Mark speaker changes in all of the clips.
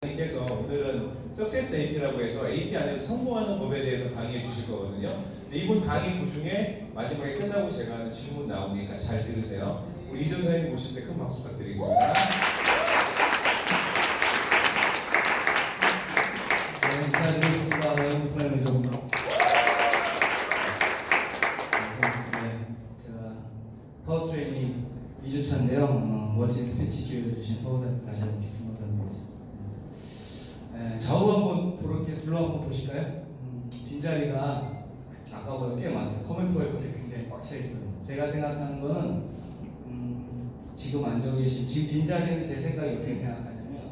Speaker 1: 님께서 오늘은 Success AP라고 해서 AP 안에서 성공하는 법에 대해서 강의해 주실 거거든요. 근데 이분 강의 도중에 마지막에 끝나고 제가 하는 질문 나오니까 잘 들으세요. 우리 이준 선생님 모실 때 큰 박수 부탁드리겠습니다.
Speaker 2: 네, 인사드리겠습니다. 라이브 플래너입니다. 제가 파워트레이닝 2주차인데요. 멋진 스피치 기회를 주신 서울대 다시 한번 깊은 감사드리겠습니다. 좌우 한번 이렇게 둘러 한번 보실까요? 빈자리가 아까보다 꽤 많습니다. 커맨포에 굉장히 꽉 차 있어요. 제가 생각하는 거는 지금 앉아 계신 지금 빈자리는 제 생각이 어떻게 생각하냐면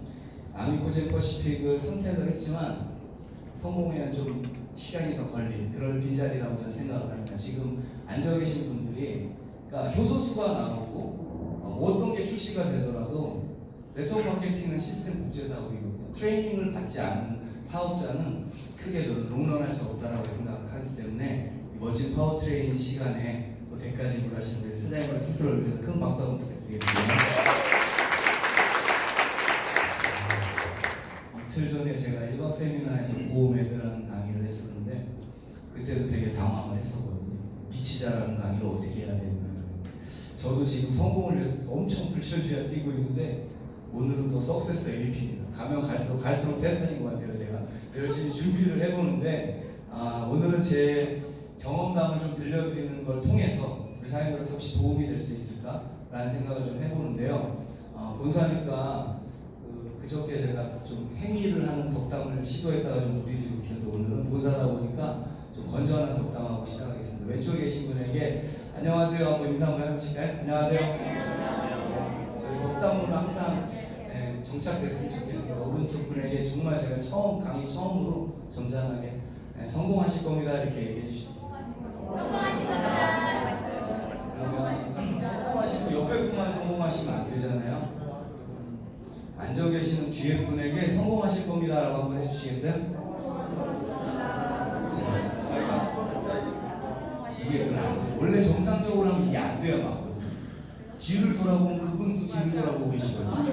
Speaker 2: 아미코젠 퍼시픽을 선택을 했지만 성공에는 좀 시간이 더 걸릴 그럴 빈자리라고 저는 생각을 합니다. 지금 앉아 계신 분들이 그러니까 효소수가 나오고 어떤 게 출시가 되더라도 네트워크 마케팅은 시스템 복제 사업이거든요. 트레이닝을 받지 않은 사업자는 크게 저는 롱런할 수 없다라고 생각하기 때문에 멋진 파워 트레이닝 시간에 또 대가 지불하신 우리 사장님을 스스로를 위해서 큰 박수 한번 부탁드리겠습니다. 이틀 전에 제가 1박 세미나에서 고메드라는 강의를 했었는데 그때도 되게 당황을 했었거든요. 비치자라는 강의를 어떻게 해야 되나. 저도 지금 성공을 위해서 엄청 불철주야 뛰고 있는데 오늘은 또 석세스 AP입니다. 가면 갈수록 태산인 것 같아요. 제가 열심히 준비를 해보는데 오늘은 제 경험담을 좀 들려드리는 걸 통해서 우리 사회들한테 혹시 도움이 될 수 있을까라는 생각을 좀 해보는데요. 본사니까 그저께 제가 좀 행위를 하는 덕담을 시도했다가 좀 무리를 일으켰는데 오늘은 본사다 보니까 좀 건전한 덕담하고 시작하겠습니다. 왼쪽에 계신 분에게 안녕하세요 한번 인사 한번 해보실까요? 안녕하세요. 네, 저희 덕담문은 항상 정착됐으면 좋겠습니다. 오른쪽 분에게 정말 제가 강의 처음으로 점잖하게 성공하실 겁니다 이렇게 얘기해 주시고
Speaker 3: 성공하실 겁니다.
Speaker 2: 그러면 성공하시고 옆에 분만 성공하시면 안 되잖아요. 앉아 계시는 뒤에 분에게 성공하실 겁니다 라고 한번 해주시겠어요? 이게 안 돼요. 원래 정상적으로 하면 이게 안 돼야 맞거든요. 뒤를 돌아보면 그분도 뒤를 돌아보고 계시거든요.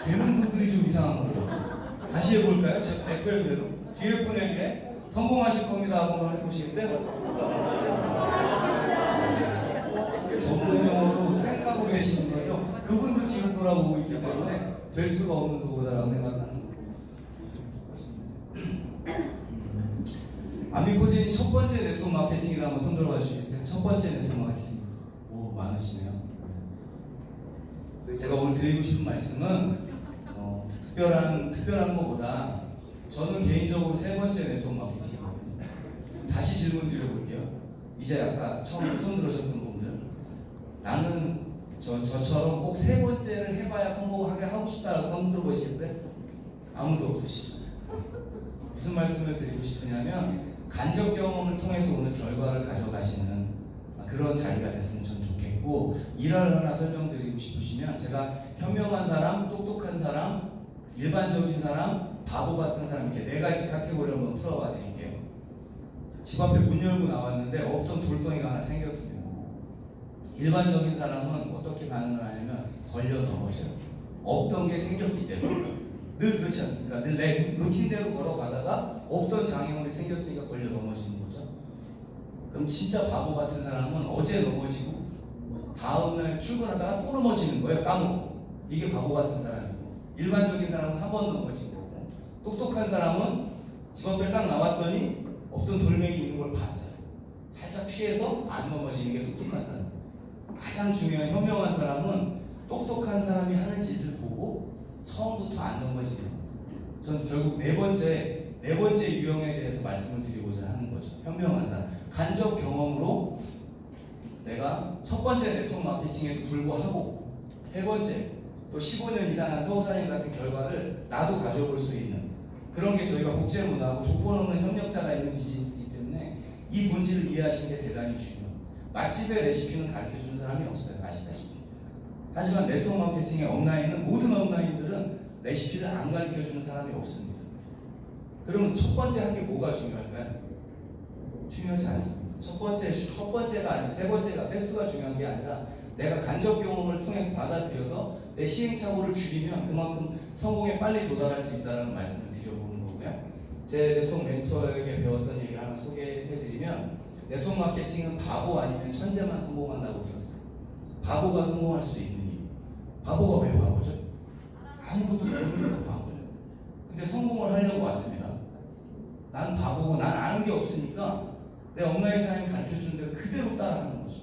Speaker 2: 되는 분들이 좀 이상한 거예요. 다시 해볼까요? 제 표현대로 뒤에 분에게 성공하실 겁니다 하고 한번 해보시겠어요? 전문 용어로 생각하고 계시는 거죠. 그분도 뒤를 돌아보고 있기 때문에 될 수가 없는 도구다라고 생각하는 거예요. 아미코젠이 첫 번째 네트워크 마케팅이다 한번 손 들어봐 주시겠어요? 첫 번째 네트워크 마케팅. 오, 많으시네요. 제가 오늘 드리고 싶은 말씀은 특별한 것보다 저는 개인적으로 세 번째 네트워크 마케팅이거든요. 다시 질문 드려볼게요. 이제 아까 처음 손 들으셨던 분들 나는 저처럼 꼭 세 번째를 해봐야 성공하게 하고 싶다라고 손 들어보시겠어요? 아무도 없으시죠? 무슨 말씀을 드리고 싶으냐면 간접 경험을 통해서 오늘 결과를 가져가시는 그런 자리가 됐으면 전 좋겠고 일화를 하나 설명드리고 싶으시면 제가 현명한 사람, 똑똑한 사람, 일반적인 사람, 바보 같은 사람 이렇게 네 가지 카테고리를 한번 풀어봐 드릴게요. 집 앞에 문 열고 나왔는데 없던 돌덩이가 하나 생겼습니다. 일반적인 사람은 어떻게 반응을 하냐면 걸려 넘어져요. 없던 게 생겼기 때문에. 늘 그렇지 않습니까? 늘 내 루틴대로 걸어가다가 없던 장애물이 생겼으니까 걸려 넘어지는 거죠. 그럼 진짜 바보 같은 사람은 어제 넘어지고 다음날 출근하다가 또 넘어지는 거예요. 까먹고. 이게 바보 같은 사람이고 일반적인 사람은 한 번 넘어진 거고 똑똑한 사람은 집 앞에 딱 나왔더니 없던 돌멩이 있는 걸 봤어요. 살짝 피해서 안 넘어지는 게 똑똑한 사람. 가장 중요한 현명한 사람은 똑똑한 사람이 하는 짓을 보고 처음부터 안 넘어지는 겁니다. 전 결국 네 번째 유형에 대해서 말씀을 드리고자 하는 거죠. 현명한 사람. 간접 경험으로 내가 첫 번째 네트워크 마케팅에도 불구하고 세 번째 또 15년 이상한 서울사님 같은 결과를 나도 가져볼 수 있는 그런 게 저희가 복제 문화하고 조건 없는 협력자가 있는 비즈니스이기 때문에 이 본질을 이해하시는 게 대단히 중요해요. 맛집의 레시피는 가르쳐주는 사람이 없어요. 아시다시피. 하지만 네트워크 마케팅의 업라인은 모든 업라인들은 레시피를 안 가르쳐주는 사람이 없습니다. 그러면 첫 번째 한 게 뭐가 중요할까요? 중요하지 않습니다. 첫 번째가 아니고 세 번째가 횟수가 중요한 게 아니라 내가 간접 경험을 통해서 받아들여서 내 시행착오를 줄이면 그만큼 성공에 빨리 도달할 수 있다는 말씀을 드려보는 거고요. 제 네트워크 멘토에게 배웠던 얘기를 하나 소개해드리면, 네트워크 마케팅은 바보 아니면 천재만 성공한다고 들었어요. 바보가 성공할 수 있는 이유. 바보가 왜 바보죠? 아무것도 모르는 바보예요. 근데 성공을 하려고 왔습니다. 난 바보고 난 아는 게 없으니까 내 온라인 사장님이 가르쳐주는 대로 그대로 따라하는 거죠.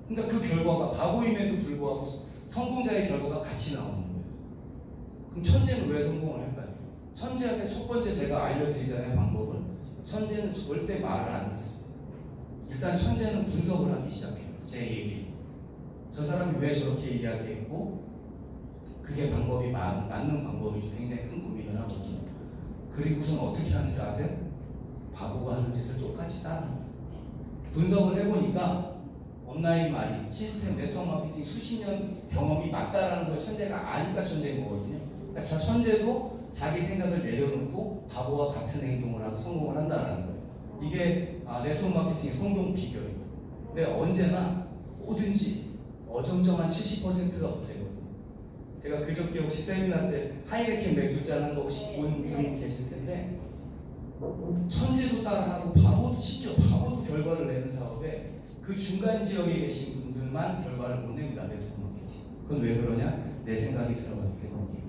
Speaker 2: 그러니까 그 결과가 바보임에도 불구하고 성공자의 결과가 같이 나오는 거예요. 그럼 천재는 왜 성공을 할까요? 천재한테 첫 번째 제가 알려드리잖아요, 방법을. 천재는 절대 말을 안 듣습니다. 일단 천재는 분석을 하기 시작해요. 제 얘기. 저 사람이 왜 저렇게 이야기했고 그게 방법이 맞는 방법인지 굉장히 큰 고민을 하거든요. 그리고선 어떻게 하는지 아세요? 바보가 하는 짓을 똑같이 따라합니다. 분석을 해보니까 온라인 말이 시스템 네트워크 마케팅 수십 년 경험이 맞다라는 걸 천재가 아니까 천재인 거거든요. 그러니까 저 천재도 자기 생각을 내려놓고 바보와 같은 행동을 하고 성공을 한다는 거예요. 이게 네트워크 마케팅의 성공 비결이에요. 근데 언제나 뭐든지 어정쩡한 70%가 되거든요. 제가 그저께 혹시 세미나 때 하이네켄 맥주 짠한 거 혹시 본 분 계실 텐데, 천재도 따라하고 바보도, 심지어 바보도 결과를 내는 사업에 그 중간 지역에 계신 분들만 결과를 못 냅니다. 네트워크 마케팅. 그건 왜 그러냐? 내 생각이 들어가기 때문이에요.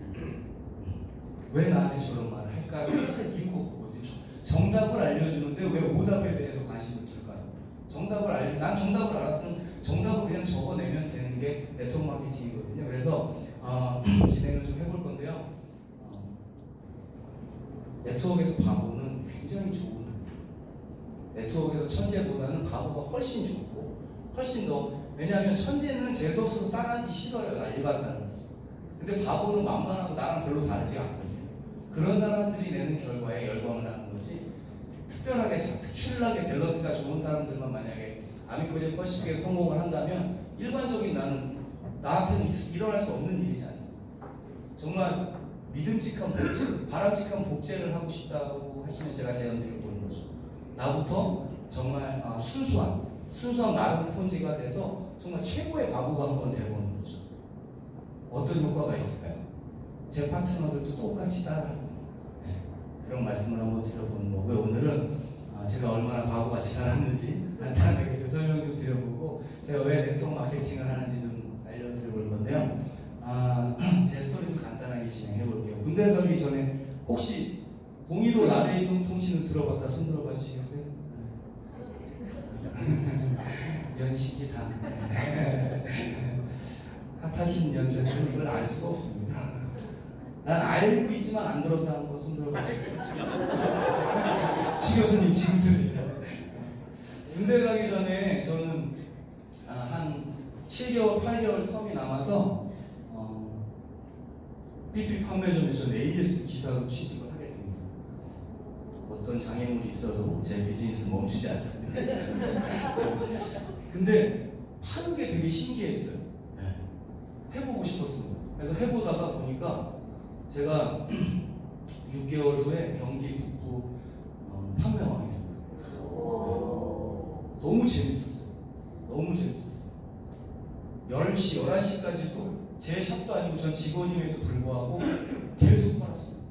Speaker 2: 왜 나한테 저런 말을 할까 생각할 이유가 없거든요. 정답을 알려주는데 왜 오답에 대해서 관심을 둘까요? 난 정답을 알았으면 정답을 그냥 적어내면 되는 게 네트워크 마케팅이거든요. 그래서 진행을 좀 해볼 건데요. 네트워크에서 바보는 굉장히 좋은, 네트워크에서 천재보다는 바보가 훨씬 좋고 훨씬 더, 왜냐하면 천재는 재수 없어서 따라하기 싫어요, 일반 사람들. 근데 바보는 만만하고 나랑 별로 다르지 않거든요. 그런 사람들이 내는 결과에 열광을 하는 거지, 특별하게 특출나게 탤런트가 좋은 사람들만 만약에 아미코제 퍼시픽에 성공을 한다면 일반적인 나한테는 일어날 수 없는 일이지 않습니까? 정말 믿음직한 복제, 바람직한 복제를 하고 싶다고 하시면 제가 제안 드려보는 거죠. 나부터 정말 순수한 마른 스펀지가 돼서 정말 최고의 바보가 한번 돼보는 거죠. 어떤 효과가 있을까요? 제 파트너들도 똑같이 따라하고, 그런 말씀을 한번 드려보는 거고요. 오늘은 제가 얼마나 바보같이 살았는지 간단하게 좀 설명 좀 드려보고, 제가 왜 네트워크 마케팅을 하는지 좀 알려드려볼 건데요. 제 스토리도 간단하게 진행해 볼게요. 군대 가기 전에 혹시 015 나래이동 통신을 들어봤다 손 들어봐 주시겠어요? 연식이 다 핫하신 연세는 이걸 알 수가 없습니다. 난 알고 있지만 안 들었다 한번 손 들어봐 주시겠어요? 지 교수님 지금 들으세요. 군대 가기 전에 저는 한 7개월, 8개월 텀이 남아서 PP 판매점에 저는 AS 기사로 취직을 하게 됩니다. 어떤 장애물이 있어도 제 비즈니스 멈추지 않습니다. 근데 파는 게 되게 신기했어요. 해보고 싶었습니다. 그래서 해보다가 보니까 제가 6개월 후에 경기 북부 판매왕이 됩니다. 너무 재밌었어요. 너무 재밌었어요. 10시, 11시까지도 제 샵도 아니고 전 직원임에도 불구하고 계속 팔았습니다.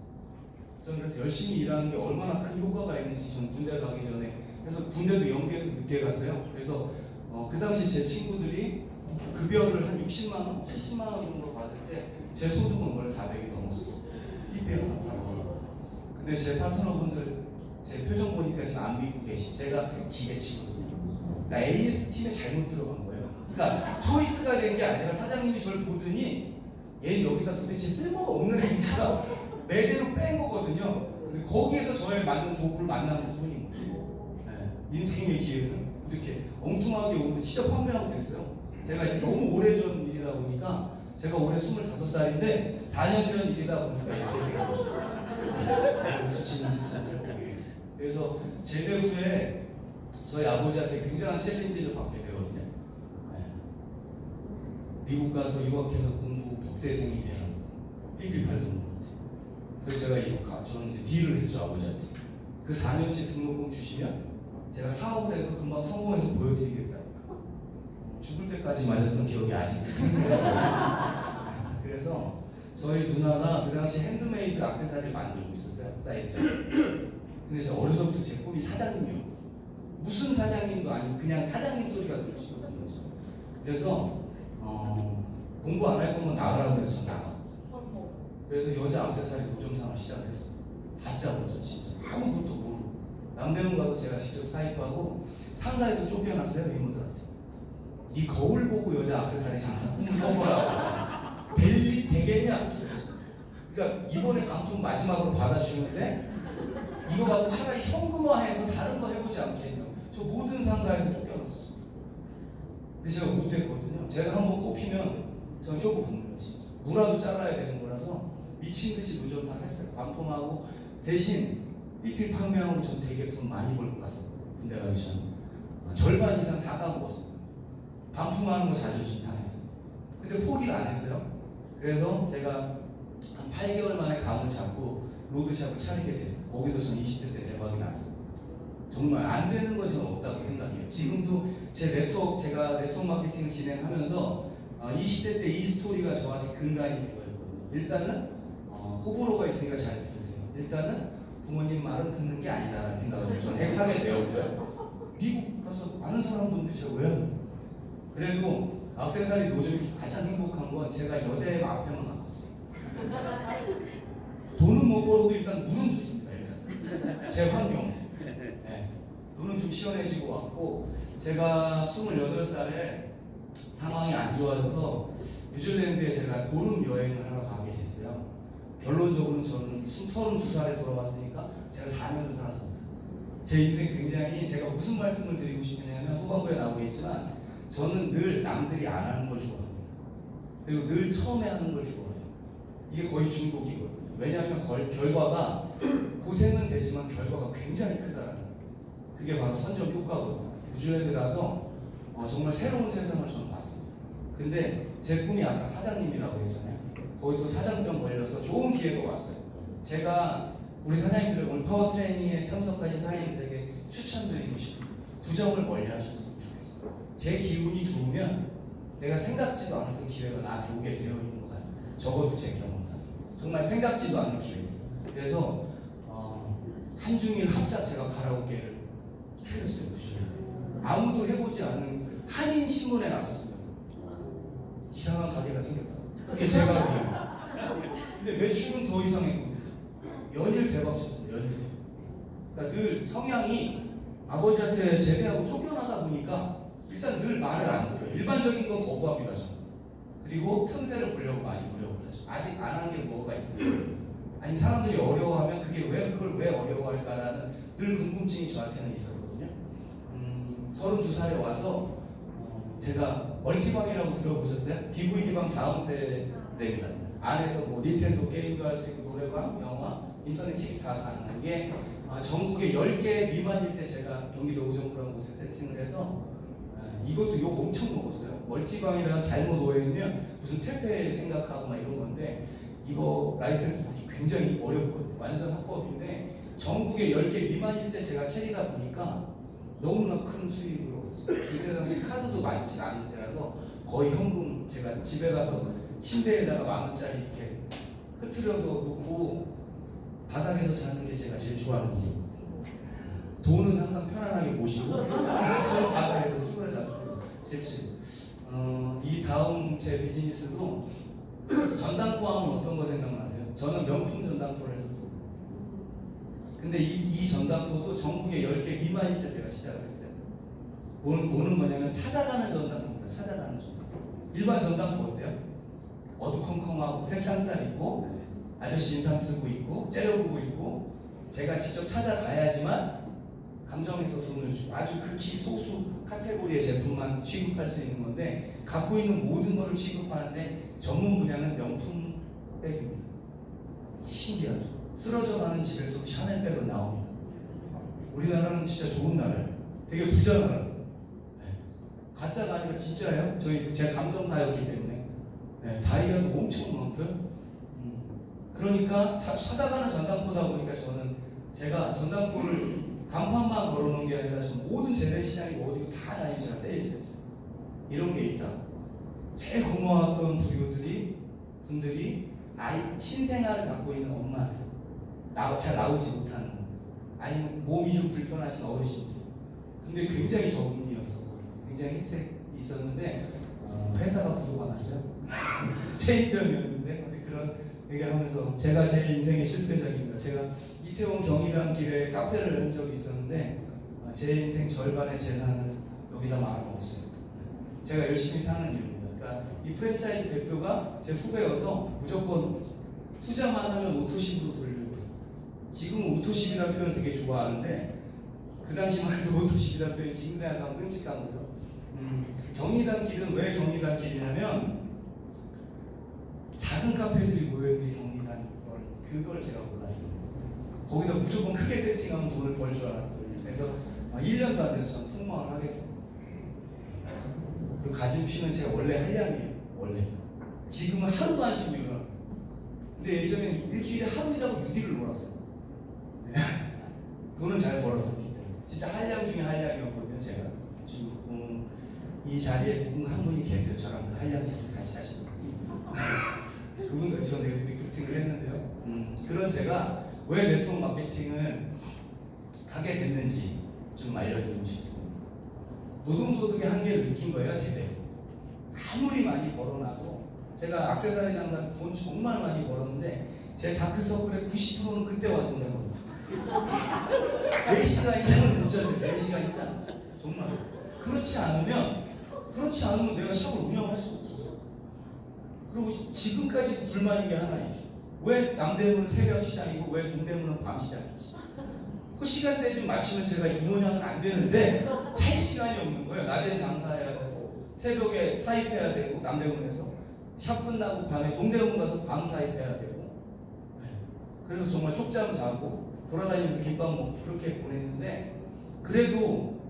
Speaker 2: 저는 그래서 열심히 일하는 게 얼마나 큰 효과가 있는지 전 군대 가기 전에, 그래서 군대도 연기해서 늦게 갔어요. 그래서 그 당시 제 친구들이 급여를 한 60만 원, 70만 원 정도 받을 때 제 소득은 원래 400이 넘었었어요. 삐삐 하나 팔아서. 근데 제 파트너분들 제 표정 보니까 지금 안 믿고 계시. 제가 기계치거든요. 그러니까 AS 팀에 잘못 들어간 거예요. 그러니까 초이스가 된 게 아니라 사장님이 저를 보더니 얘는 여기다 도대체 쓸모가 없는 애니까 매대로 뺀 거거든요. 근데 거기에서 저에 맞는 도구를 만난 것 뿐인 거죠. 인생의 기회는 이렇게 엉뚱하게 오는데 진짜 판매하고 됐어요. 제가 이제 너무 오래전 일이다 보니까, 제가 올해 25살인데 4년 전 일이다 보니까 이렇게 된 거죠. 수치는 진짜 잘. 그래서 제대 후에 저희 아버지한테 굉장한 챌린지를 받게 되거든요. 미국 가서 유학해서 공부 복대생이 되라. 삐삐 팔던 거. 그래서 제가 저는 이제 딜을 했죠, 아버지한테. 그 4년치 등록금 주시면 제가 사업을 해서 금방 성공해서 보여드리겠다. 죽을 때까지 맞았던 기억이 아직도 생생해요. 그래서 저희 누나가 그 당시 핸드메이드 액세서리를 만들고 있었어요. 사이즈장. 근데 제가 어려서부터 제 꿈이 사장님이었거든요. 무슨 사장님도 아니고 그냥 사장님 소리가 듣고 싶었던 거죠. 그래서 공부 안 할 거면 나가라고 해서 전 나갔거든요. 그래서 여자 액세서리 도점상을 시작했어요. 다짜 먼저 진짜 아무것도 모르고 남대문 가서 제가 직접 사입하고 상가에서 쫓겨났어요. 이모들한테. 네 거울 보고 여자 액세서리 장사 꿈을 꿔보라고. 벨리 되겠냐? 그러니까 이번에 반품 마지막으로 받아주는데 이거 갖고 차라리 현금화해서 다른 거 해보지 않겠냐. 저 모든 상가에서 쫓겨났었습니다. 근데 제가 못했거든요. 제가 한번 꼽히면 저는 쇼부 봅니다. 진짜 무라도 잘라야 되는 거라서 미친 듯이 노점상 했어요. 반품하고 대신 삐삐 판매하고 전 되게 돈 많이 벌고 갔었거든요. 군대 가기 전에 절반 이상 다 까먹었어요. 반품하는 거 자존심 상해서. 근데 포기를 안 했어요. 그래서 제가 한 8개월 만에 감을 잡고 로드샵을 차리게 돼서 거기서 전 20대 때 대박이 났어요. 정말 안 되는 건 저는 없다고 생각해요. 지금도 제가 네트워크 마케팅을 진행하면서 20대 때 이 스토리가 저한테 근간이 된 거였거든요. 일단은 호불호가 있으니까 잘 들으세요. 일단은 부모님 말은 듣는 게 아니다라는 생각을 저는 하게 되었고요. 미국 가서 많은 사람들인데 제가 왜 하는 거예요? 그래도 액세서리 노점이 가장 행복한 건 제가 여대 앞에만 갔거든요. 돈은 못 벌어도 일단 물은 좋습니다. 일단 제 환경. 네. 눈은 좀 시원해지고 왔고 제가 28살에 상황이 안 좋아져서 뉴질랜드에 제가 보름 여행을 하러 가게 됐어요. 결론적으로는 저는 32살에 돌아왔으니까 제가 4년을 살았습니다. 제 인생 굉장히 제가 무슨 말씀을 드리고 싶냐면 후반부에 나오겠지만 저는 늘 남들이 안 하는 걸 좋아합니다. 그리고 늘 처음에 하는 걸 좋아해요. 이게 거의 중독이거든요. 왜냐하면 결과가 고생은 되지만 결과가 굉장히 크다라는 거예요. 그게 바로 선점 효과거든요. 뉴질랜드 가서 정말 새로운 세상을 저는 봤습니다. 근데 제 꿈이 아까 사장님이라고 했잖아요. 거기 또 사장병 걸려서 좋은 기회가 왔어요. 제가 우리 사장님들 오늘 파워 트레이닝에 참석하신 사장님들에게 추천드리고 싶은 부정을 멀리 하셨으면 좋겠어요. 제 기운이 좋으면 내가 생각지도 않았던 기회가 나한테 오게 되어 있는 것 같습니다. 적어도 제 경험상 정말 생각지도 않은 기회들. 그래서 한중일 합작 제가 가라오케를 차렸어요. 아무도 해보지 않은 한인 신문에 났었습니다. 이상한 가게가 생겼다. 그게 제 가게예요. 근데 매출은 더 이상했거든요. 연일 대박 쳤습니다. 연일 대박. 그러니까 늘 성향이 아버지한테 제대하고 쫓겨나다 보니까 일단 늘 말을 안 들어요. 일반적인 건 거부합니다. 저는. 그리고 틈새를 보려고 많이 노력을 하죠. 아직 안 한 게 뭐가 있어요. 아니 사람들이 어려워하면 그걸 왜 어려워할까라는 늘 궁금증이 저한테는 있었거든요. 32살에 와서 제가 멀티방이라고 들어보셨어요? DVD방 다음 세대입니다. 안에서 뭐 닌텐도 게임도 할 수 있고 노래방, 영화, 인터넷 TV 다 가능한 이게 전국에 10개 미만일 때 제가 경기도 오정부라는 곳에 세팅을 해서 이것도 욕 엄청 먹었어요. 멀티방이랑 잘못 오해하면 무슨 퇴폐 생각하고 막 이런 건데 이거 라이센스 받기 굉장히 어렵거든요. 완전 합법인데 전국에 10개 미만일 때 제가 차리다 보니까 너무나 큰 수익으로 그때 당시 카드도 많지 않을 때라서 거의 현금 제가 집에 가서 침대에다가 10,000원짜리 이렇게 흐트려서 놓고 바닥에서 자는 게 제가 제일 좋아하는 일이에요. 돈은 항상 편안하게 모시고 저 바닥에서 힘을 잤습니다. 실제 이 다음 제 비즈니스도 전당포 하면 어떤 거 생각나세요? 저는 명품 전당포를 했었습니다. 근데 이 전당포도 전국에 10개 미만일 때 제가 시작을 했어요. 뭐는 거냐면 찾아가는 전당포입니다. 찾아가는 전당포. 일반 전당포 어때요? 어두컴컴하고 새찬살 있고 아저씨 인상 쓰고 있고 째려보고 있고 제가 직접 찾아가야지만 감정에서 돈을 주고 아주 극히 소수 카테고리의 제품만 취급할 수 있는 건데 갖고 있는 모든 것을 취급하는데 전문 분야는 명품 백입니다. 신기하죠? 쓰러져가는 집에서도 샤넬 백은 나옵니다. 우리나라는 진짜 좋은 나라예요. 되게 부자 나라예요. 네. 가짜가 아니라 진짜예요. 제가 감정사였기 때문에 네. 다이아도 엄청 많고요. 그러니까 찾아가는 전당포다 보니까 저는 제가 전당포를 간판만 걸어놓은 게 아니라 전 모든 재래시장이 어디고 다 다니고 제가 세일즈했어요. 이런 게 있다. 제일 고마웠던 부류들이 분들이 신생아를 갖고 있는 엄마들, 잘 나오지 못하는 분들, 아니면 몸이 좀 불편하신 어르신들. 근데 굉장히 적응이었었거든요. 굉장히 혜택이 있었는데 회사가 부도가 났어요. 체인점이었는데 근데 그런 얘기하면서 제가 제 인생의 실패작입니다. 제가 이태원 경의단 길에 카페를 한 적이 있었는데 제 인생 절반의 재산을 여기다 말아먹었어요. 제가 열심히 사는 이유입니다. 그러니까 이 프랜차이즈 대표가 제 후배여서 무조건 투자만 하면 오토십으로 돌리고 있어요. 지금은 오토십이라는 표현을 되게 좋아하는데 그 당시만 해도 오토십이라는 표현이 지금 생각하면 끔찍한 거죠. 경의단 길은 왜 경의단 길이냐면 작은 카페들이 모여있는 게 경의단 그걸 제가 몰랐어요. 거기다 무조건 크게 세팅하면 돈을 벌 줄 알았거든요. 그래서 1년도 안 돼서 저는 폭망을 하게 돼요. 그리고 가진 피는 제가 원래 한량이에요. 원래. 지금은 하루도 안 쉬고 일어나요. 근데 예전에는 일주일에 하루 일하고 6일을 놀았어요. 돈은 잘 벌었었기 때문에. 진짜 한량 중에 한량이었거든요. 제가. 지금 이 자리에 누군가 한 분이 계세요. 저랑 그 한량 짓을 같이 하시는 분. 그분도 전에 리크루팅을 했는데요. 그런 제가 왜 네트워크 마케팅을 하게 됐는지 좀 알려드리고 싶습니다. 노동소득의 한계를 느낀 거예요, 제대로. 아무리 많이 벌어놔도 제가 액세서리 장사한테 돈 정말 많이 벌었는데 제 다크서클의 90%는 그때 완성된 겁니다. 4시간 이상을 못 잤어요. 4시간 이상. 정말. 그렇지 않으면 내가 샵을 운영할 수가 없었어요. 그리고 지금까지도 불만인 게 하나 있죠. 왜 남대문은 새벽 시장이고 왜 동대문은 밤 시장이지? 그 시간대에 좀 맞추면 제가 이 모양은 안 되는데 찰 시간이 없는 거예요. 낮엔 장사해야 되고 새벽에 사입해야 되고 남대문에서 샵 끝나고 밤에 동대문 가서 밤 사입해야 되고 그래서 정말 쪽잠 자고 돌아다니면서 김밥 먹고 그렇게 보냈는데 그래도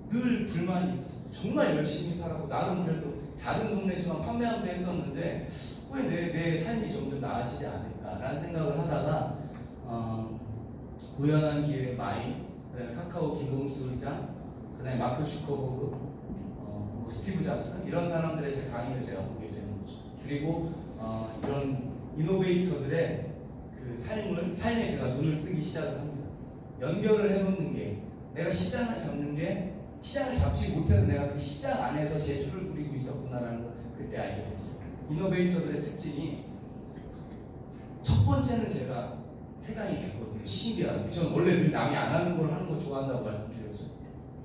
Speaker 2: 늘 불만이 있었어요. 정말 열심히 살았고 나름 그래도 작은 동네지만 판매하고 했었는데 왜 내 삶이 점점 나아지지 않을까라는 생각을 하다가 우연한 기회에 마이, 그다음에 카카오 김범수 의장, 그다음에 마크 주커버그, 뭐 스티브 잡스 이런 사람들의 제 강의를 제가 보게 되는 거죠. 그리고 이런 이노베이터들의 그 삶에 제가 눈을 뜨기 시작을 합니다. 연결을 해놓는 게 내가 시장을 잡는 게 시장을 잡지 못해서 내가 그 시장 안에서 재주를 부리고 있었구나라는 걸 그때 알게 됐어요. 이노베이터들의 특징이 첫 번째는 제가 해당이 됐거든요. 신기하고 저는 원래 늘 남이 안 하는 걸 하는 거 좋아한다고 말씀드렸죠.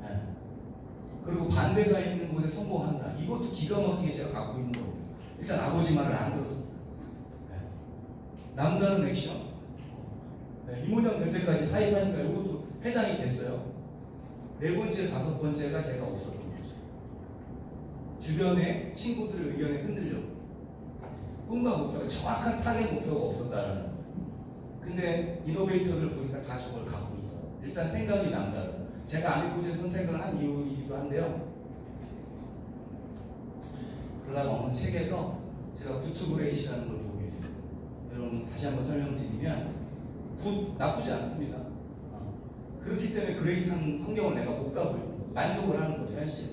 Speaker 2: 네. 그리고 반대가 있는 곳에 성공한다. 이것도 기가 막히게 제가 갖고 있는 겁니다. 일단 아버지 말을 안 들었습니다. 네. 남다른 액션. 네. 이 모양 될 때까지 사입하니까 이것도 해당이 됐어요. 네 번째, 다섯 번째가 제가 없었던 거죠. 주변의 친구들의 의견에 흔들려고. 꿈과 목표가 정확한 타겟 목표가 없었다라는 거예요. 근데 이노베이터들 보니까 다 저걸 갖고 있더라고요. 일단 생각이 남다르고 제가 아미코즈의 선택을 한 이유이기도 한데요. 그러다가 어느 책에서 제가 굿투그레이시라는 걸 보게 돼요. 여러분 다시 한번 설명드리면 굿 나쁘지 않습니다. 그렇기 때문에 그레이트한 환경을 내가 못 가고 있는 거죠. 만족을 하는 거죠. 현실.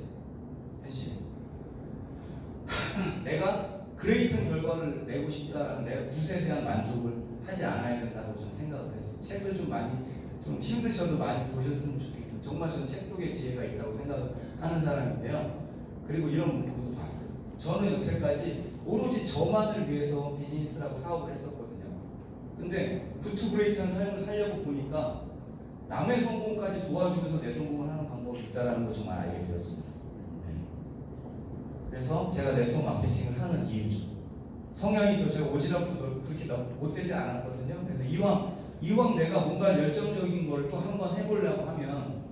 Speaker 2: 내가 그레이트한 결과를 내고 싶다라는 내 굿에 대한 만족을 하지 않아야 된다고 저는 생각을 했어요. 책을 좀 힘드셔도 많이 보셨으면 좋겠어요. 정말 저는 책 속에 지혜가 있다고 생각하는 사람인데요. 그리고 이런 문구도 봤어요. 저는 여태까지 오로지 저만을 위해서 비즈니스라고 사업을 했었거든요. 근데 굿투그레이트한 삶을 살려고 보니까 남의 성공까지 도와주면서 내 성공을 하는 방법이 있다는 걸 정말 알게 되었습니다. 그래서 제가 네트워크 마케팅을 하는 이유죠. 성향이 더 제가 오지랖도 넓고 그렇게 못되지 않았거든요. 그래서 이왕 내가 뭔가 열정적인 걸 또 한번 해보려고 하면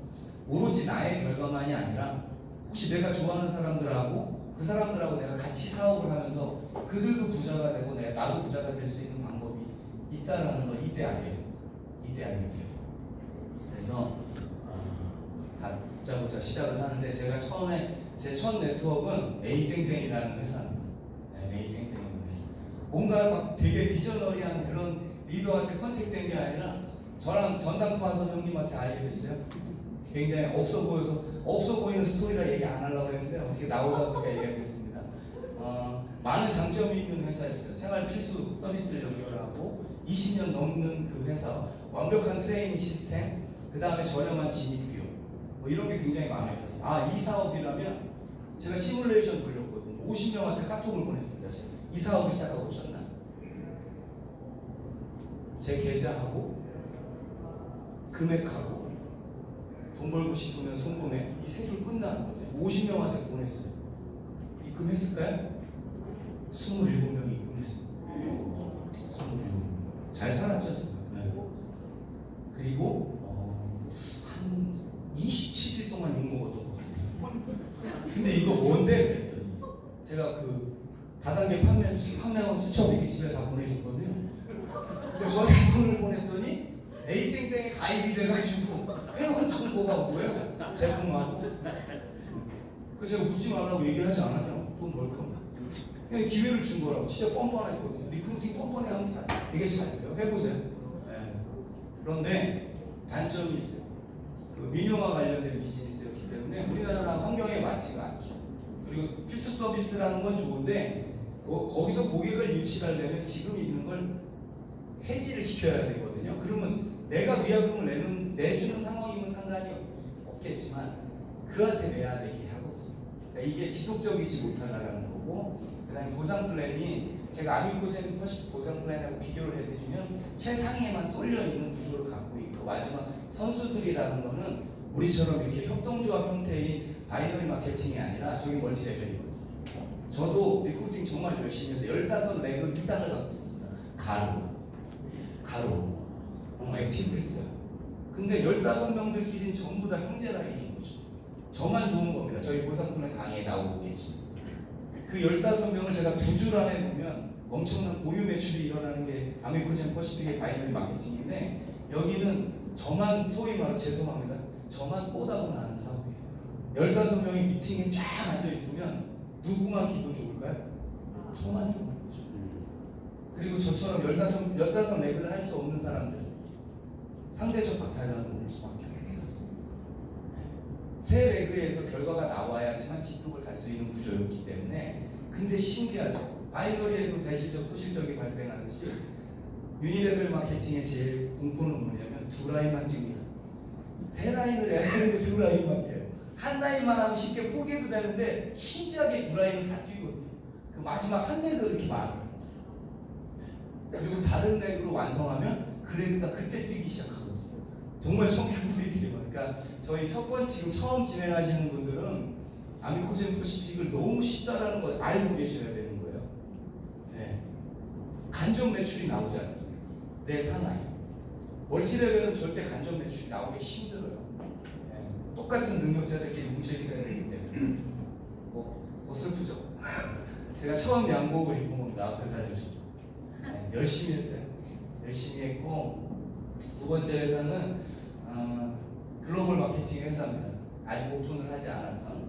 Speaker 2: 오로지 나의 결과만이 아니라 혹시 내가 좋아하는 사람들하고 그 사람들하고 내가 같이 사업을 하면서 그들도 부자가 되고 나도 부자가 될 수 있는 방법이 있다라는 걸 이때 알게 돼요. 그래서 다짜고짜 시작을 하는데 제가 처음에 제 첫 네트워크는 A땡땡이라는 회사입니다. 네, A땡땡. 뭔가 막 되게 비저너리한 그런 리더한테 컨택된 게 아니라 저랑 전당포 하던 형님한테 알게 됐어요. 굉장히 없어 보이는 스토리라 얘기 안 하려고 했는데 어떻게 나오다 보니까 얘기가 됐습니다. 많은 장점이 있는 회사였어요. 생활 필수 서비스를 연결하고 20년 넘는 그 회사, 완벽한 트레이닝 시스템, 그 다음에 저렴한 진입 비용, 뭐 이런 게 굉장히 마음에 들었어요. 아, 이 사업이라면 제가 시뮬레이션 돌렸거든요. 50명한테 카톡을 보냈습니다. 제가 이 사업을 시작하고 전날 제 계좌하고 금액하고 돈 벌고 싶으면 송금해, 이 세 줄 끝나는 거거든요. 50명한테 보냈어요. 입금했을까요? 27명이 입금했습니다. 27명. 잘 살았죠, 제가. 네. 그리고 한 27일 동안 욕먹었던 것 같아요. 근데 이거 뭔데? 그랬더니 제가 그 다단계 판매원 수첩 이렇게 집에 다 보내줬거든요. 근데 저한테 돈을 보냈더니 A땡땡에 가입이 돼가지고 회원 정보가 온 거예요. 제품하고. 그래서 제가 묻지 말라고 얘기하지 않았냐? 돈 벌 거. 그냥 기회를 준 거라고. 진짜 뻔뻔했거든요. 리크루팅 뻔뻔해 하면 되게 잘해요. 해보세요. 네. 그런데 단점이 있어요. 그 민영화 관련된 비즈니스였기 때문에 우리나라 환경에 맞지가 않죠. 그리고 필수 서비스라는 건 좋은데 거기서 고객을 유치하려면 지금 있는 걸 해지를 시켜야 되거든요. 그러면 내가 위약금을 내주는 상황이면 상관이 없겠지만 그한테 내야 되게 하거든요. 그러니까 이게 지속적이지 못하다라는 거고, 그다음에 보상 플랜이 제가 아미코젠 보상 플랜하고 비교를 해드리면 최상위에만 쏠려 있는 구조를 갖고 있고, 마지막 선수들이라는 거는 우리처럼 이렇게 협동조합 형태의 바이너리 마케팅이 아니라 저기 멀티레벨이거든요. 저도 리크루팅 정말 열심히 해서 15레그 이상을 갖고 있었습니다. 가로 액티브 했어요. 근데 15명들끼리는 전부 다 형제 라인인 거죠. 저만 좋은 겁니다. 저희 보상품의 강의에 나오겠지만 그 15명을 제가 2줄 안에 보면 엄청난 고유 매출이 일어나는 게 아미코젠 퍼시픽의 바이너리 마케팅인데, 여기는 저만, 소위 말해서 죄송합니다, 저만 뽀다고 나는 사업이에요. 15명이 미팅에 쫙 앉아있으면 누구만 기분 좋을까요? 저만 좋은 거죠. 그리고 저처럼 15레그를 할 수 없는 사람들, 상대적 박탈감을 올 수밖에 없어요. 세 레그에서 결과가 나와야지만 G급을 갈 수 있는 구조였기 때문에. 근데 신기하죠. 바이너리에도 대실적, 소실적이 발생하듯이 유니레벨 마케팅의 제일 공포는 뭐냐면 2라인만 뜁니다. 3라인을 해야 되는데 2라인만 뛰어요. 한 라인만 하면 쉽게 포기해도 되는데 신기하게 2라인을 다 뛰거든요. 그 마지막 한 레그 이렇게 많아요. 그리고 다른 레그로 완성하면 그 레그가 그때 뛰기 시작하거든요. 정말 청개구리 뛰어요. 그러니까 저희 지금 처음 진행하시는 분들은 아미코젠 퍼시픽을 너무 쉽다라는 걸 알고 계셔야 되는 거예요. 네. 간접 매출이 나오지 않습니다. 내 사나이. 멀티레벨은 절대 간접 매출이 나오기 힘들어요. 네. 똑같은 능력자들끼리 뭉쳐 있어야 되기 때문에. 슬프죠. 제가 처음 양복을 입고 나와서 회사를 네, 열심히 했어요. 열심히 했고, 두 번째 회사는 글로벌 마케팅 회사입니다. 아직 오픈을 하지 않았던.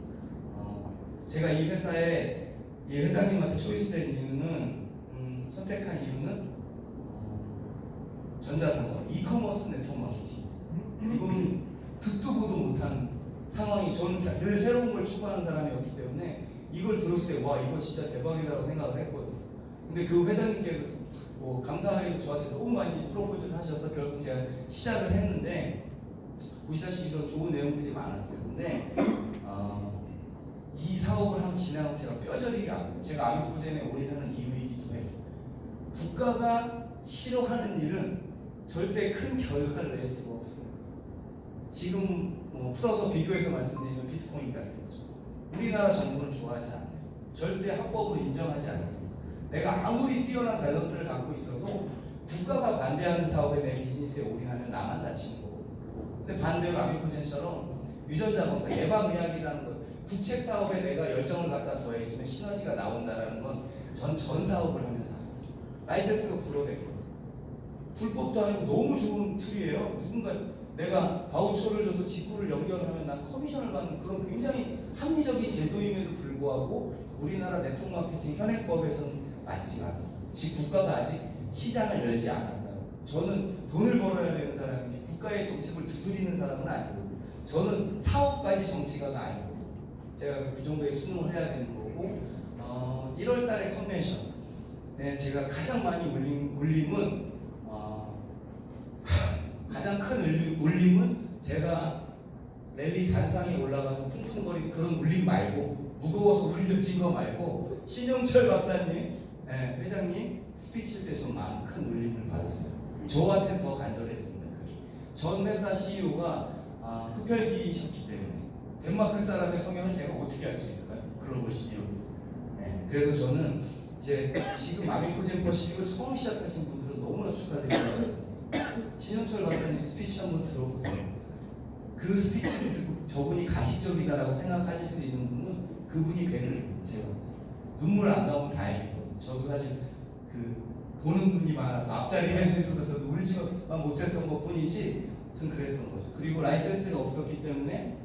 Speaker 2: 제가 이 회사에 이 회장님한테 초이스된 이유는, 선택한 이유는 전자상거, 이커머스 네트워크 마케팅이었어요. 이건 듣도 보도 못한 상황이, 저는 늘 새로운 걸 추구하는 사람이었기 때문에 이걸 들었을 때 와, 이거 진짜 대박이라고 생각을 했거든요. 근데 그 회장님께서 감사하게도 저한테 너무 많이 프로포즈를 하셔서 결국 제가 시작을 했는데, 보시다시피 더 좋은 내용들이 많았어요. 근데 이 사업을 한번 진행하면서 제가 뼈저리게 알고, 제가 아미코젠에 올인하는 이유이기도 해요. 국가가 싫어하는 일은 절대 큰 결과를 낼 수가 없습니다. 지금 풀어서 비교해서 말씀드리면 비트코인 같은 거죠. 우리나라 정부는 좋아하지 않아요. 절대 합법으로 인정하지 않습니다. 내가 아무리 뛰어난 탤런트를 갖고 있어도 국가가 반대하는 사업에 내 비즈니스에 올인하면 나만 다치는 거거든요. 근데 반대로 아미코젠처럼 유전자 검사, 예방의학이라는 것, 국책 사업에 내가 열정을 갖다 더해주면 시너지가 나온다는 건 전 사업을 하면서 알았어요. 라이센스가 불어댔거든요. 불법도 아니고 너무 좋은 툴이에요. 누군가 내가 바우처를 줘서 직구를 연결하면 난 커미션을 받는 그런 굉장히 합리적인 제도임에도 불구하고 우리나라 네트워크 마케팅 현행법에서는 맞지 않았습니다. 즉 국가가 아직 시장을 열지 않았다. 저는 돈을 벌어야 되는 사람이지 국가의 정책을 두드리는 사람은 아니고, 저는 사업까지 정치가가 아니고, 제가 그 정도의 수능을 해야 되는 거고, 1월 달에 컨벤션. 네, 제가 가장 많이 울림은 가장 큰 울림은 제가 랠리 단상에 올라가서 쿵쿵거리는 그런 울림 말고 무거워서 울려진 거 말고 신영철 박사님, 회장님 스피치 때 좀 많은 큰 울림을 받았어요. 저한테는 더 간절했습니다. 그게. 전 회사 CEO가 흡혈귀셨기 때문에 덴마크 사람의 성향을 제가 어떻게 알 수 있을까요? 글로벌 CEO. 그래서 저는 이제 지금 아미코젠 퍼시픽을 처음 시작하신 분들은 너무나 축하드리고 있습니다. 신영철 박사님 스피치 한번 들어보세요. 그 스피치를 듣고 저분이 가식적이다라고 생각하실 수 있는 분은 그분이 뵈는 제가 눈물 안 나오면 다행이거든요. 저도 사실 보는 눈이 많아서 앞자리에 앉아있어서 저도 울지만 못했던 것 뿐이지 아무튼 그랬던 거죠. 그리고 라이센스가 없었기 때문에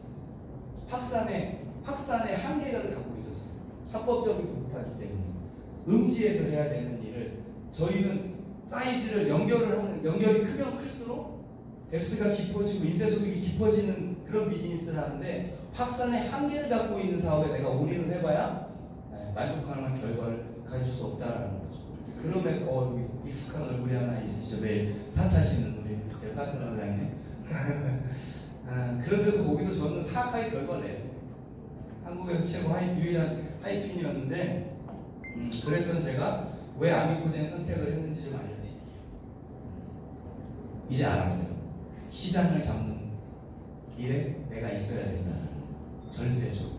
Speaker 2: 확산의 한계를 갖고 있었어요. 합법적이지 못하기 때문에 음지에서 해야 되는 일을 저희는 사이즈를 연결이 크면 클수록 뎁스가 깊어지고 인쇄소득이 깊어지는 그런 비즈니스를 하는데 확산의 한계를 갖고 있는 사업에 내가 올인을 해봐야 만족할 결과를 가질 수 없다라는 거죠. 그럼에도 익숙한 얼굴이 하나 있으시죠. 매일 산 타시는 우리 제 파트너 회장님. 그런데도 거기서 저는 사악하게 결과를 냈어요. 한국에서 최고 유일한 하이핀이었는데 그랬던 제가 왜 아미코젠 선택을 했는지 좀 알려드릴게요. 이제 알았어요. 시장을 잡는 일에 내가 있어야 된다는 절대죠.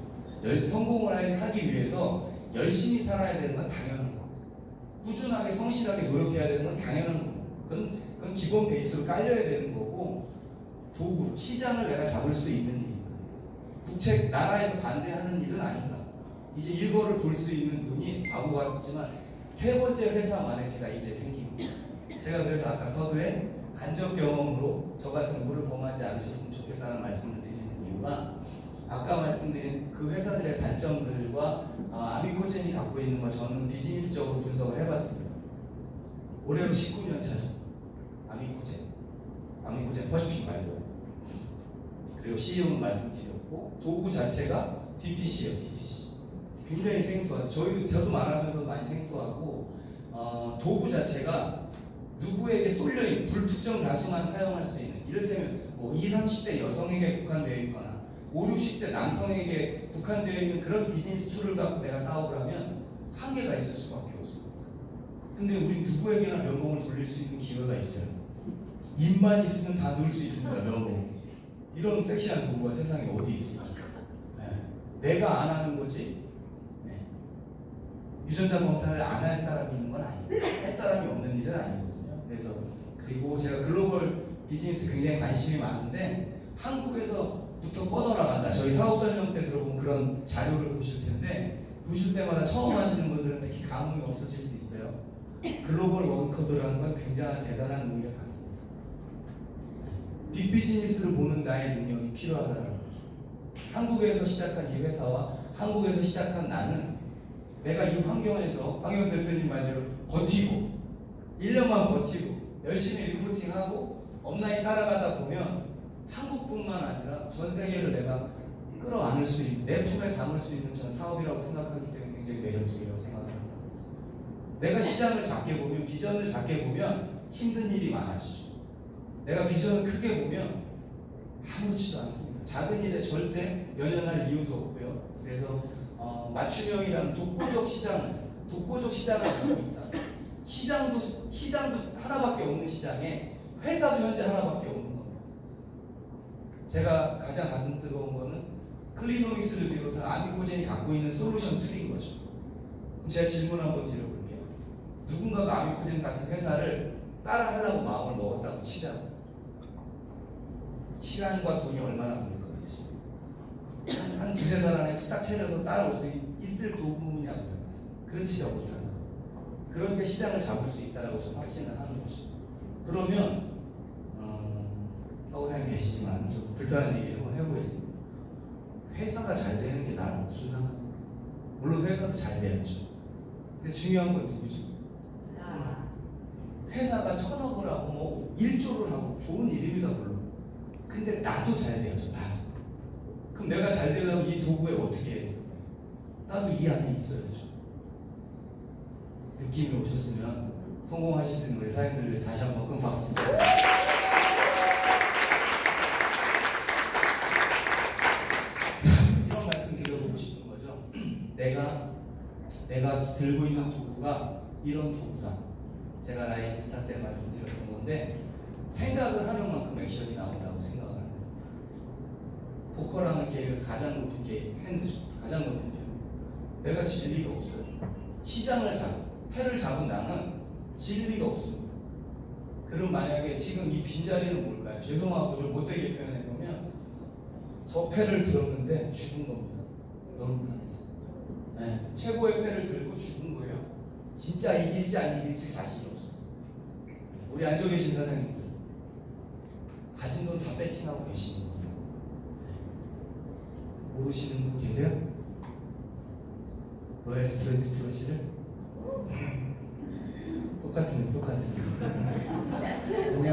Speaker 2: 성공을 하기 위해서 열심히 살아야 되는 건 당연한 거. 꾸준하게 성실하게 노력해야 되는 건 당연한 거. 그건 기본 베이스로 깔려야 되는 거고 도구, 시장을 내가 잡을 수 있는 일이다. 나라에서 반대하는 일은 아니다. 이제 이거를 볼 수 있는 눈이 바보 같지만 세 번째 회사만에 제가 이제 생기고 제가 그래서 아까 서두에 간접 경험으로 저 같은 물을 범하지 않으셨으면 좋겠다는 말씀을 드리는 이유가 아까 말씀드린 그 회사들의 단점들과 아미코젠이 갖고 있는 걸 저는 비즈니스적으로 분석을 해봤습니다. 올해로 19년 차죠. 아미코젠 퍼시픽 말고요. 그리고 CEO는 말씀드렸고 도구 자체가 DTC예요. DTC. 굉장히 생소하죠. 저도 말하면서 많이 생소하고 도구 자체가 누구에게 쏠려있는 불특정 다수만 사용할 수 있는 이를테면 20, 30대 여성에게 국한되어 있거나 5, 60대 남성에게 국한되어 있는 그런 비즈니스 툴을 갖고 내가 사업을 하면 한계가 있을 수밖에 없습니다. 근데 우린 누구에게나 면봉을 돌릴 수 있는 기회가 있어요. 입만 있으면 다 넣을 수 있습니다. 면봉. 이런 섹시한 도구가 세상에 어디 있습니까? 내가 안 하는 거지 유전자 검사를 안 할 사람이 있는 건 아니에요. 할 사람이 없는 일은 아니거든요. 그래서 그리고 제가 글로벌 비즈니스 굉장히 관심이 많은데 한국에서부터 뻗어나간다. 저희 사업 설명 때 들어보면 그런 자료를 보실 텐데 보실 때마다 처음 하시는 분들은 특히 감흥이 없으실 수 있어요. 글로벌 원코드라는 건 굉장한 대단한 의미를 갖습니다. 빅비즈니스를 보는 나의 능력이 필요하다는 거죠. 한국에서 시작한 이 회사와 한국에서 시작한 나는 내가 이 환경에서 황영수 대표님 말대로 버티고 1년만 버티고 열심히 리크루팅하고 업라인 따라가다 보면 한국뿐만 아니라 전 세계를 내가 끌어안을 수 있는 내 품에 담을 수 있는 전 사업이라고 생각하기 때문에 굉장히 매력적이라고 생각합니다. 내가 시장을 작게 보면 비전을 작게 보면 힘든 일이 많아지죠. 내가 비전을 크게 보면 아무렇지도 않습니다. 작은 일에 절대 연연할 이유도 없고요. 그래서 맞춤형이라는 독보적 시장을 갖고 있다. 시장도 하나밖에 없는 시장에 회사도 현재 하나밖에 없는 겁니다. 제가 가장 가슴 뜨거운 거는 클리노믹스를 비롯한 아미코젠이 갖고 있는 솔루션 툴인 거죠. 그럼 제가 질문 한번 드려볼게요. 누군가가 아미코젠 같은 회사를 따라 하려고 마음을 먹었다고 치자고. 시간과 돈이 얼마나 걸릴 것 같으십니까? 한 두세 달 안에 후딱 채려서 따라올 수 있을 도구냐고요. 그렇지가 못하다. 그런 게 시장을 잡을 수 있다고 좀 확신을 하는 거죠. 그러면 사고사님 계시지만 좀 불편한 얘기 한번 해보겠습니다. 회사가 잘 되는 게 나랑 무슨 상관이에요? 물론 회사도 잘 돼야죠. 근데 중요한 건 누구죠? 회사가 1000억을 하고 1조를 하고 좋은 일입니다 물론. 근데 나도 잘 돼야죠. 나도. 그럼 내가 잘 되려면 이 도구에 어떻게 해야 될까요? 나도 이 안에 있어야죠. 느낌이 오셨으면 성공하실 수 있는 우리 사장님들 위해서 다시 한번 큰 박수 부탁드립니다. 이런 말씀 드려보고 싶은 거죠. 내가 들고 있는 도구가 이런 도구다. 제가 라이징 스타 때 말씀드렸던 건데 생각을 하는 만큼 액션이 나온다고 생각을 합니다. 포커라는 게임에서 가장 높은 게임, 핸드죠. 가장 높은 게임. 내가 질 리가 없어요. 시장을 패를 잡은 나는 질 리가 없습니다. 그럼 만약에 지금 이 빈자리는 뭘까요? 죄송하고 좀 못되게 표현해보면 저 패를 들었는데 죽은 겁니다. 너무 안에서. 네, 최고의 패를 들고 죽은 거예요. 진짜 이길지 안 이길지 자신이 없었어요. 우리 앉아 계신 사장님들 가진 돈 다 배팅하고 계시는 겁니다. 모르시는 분 계세요? 로얄 스트레이트 플러시를? 똑같은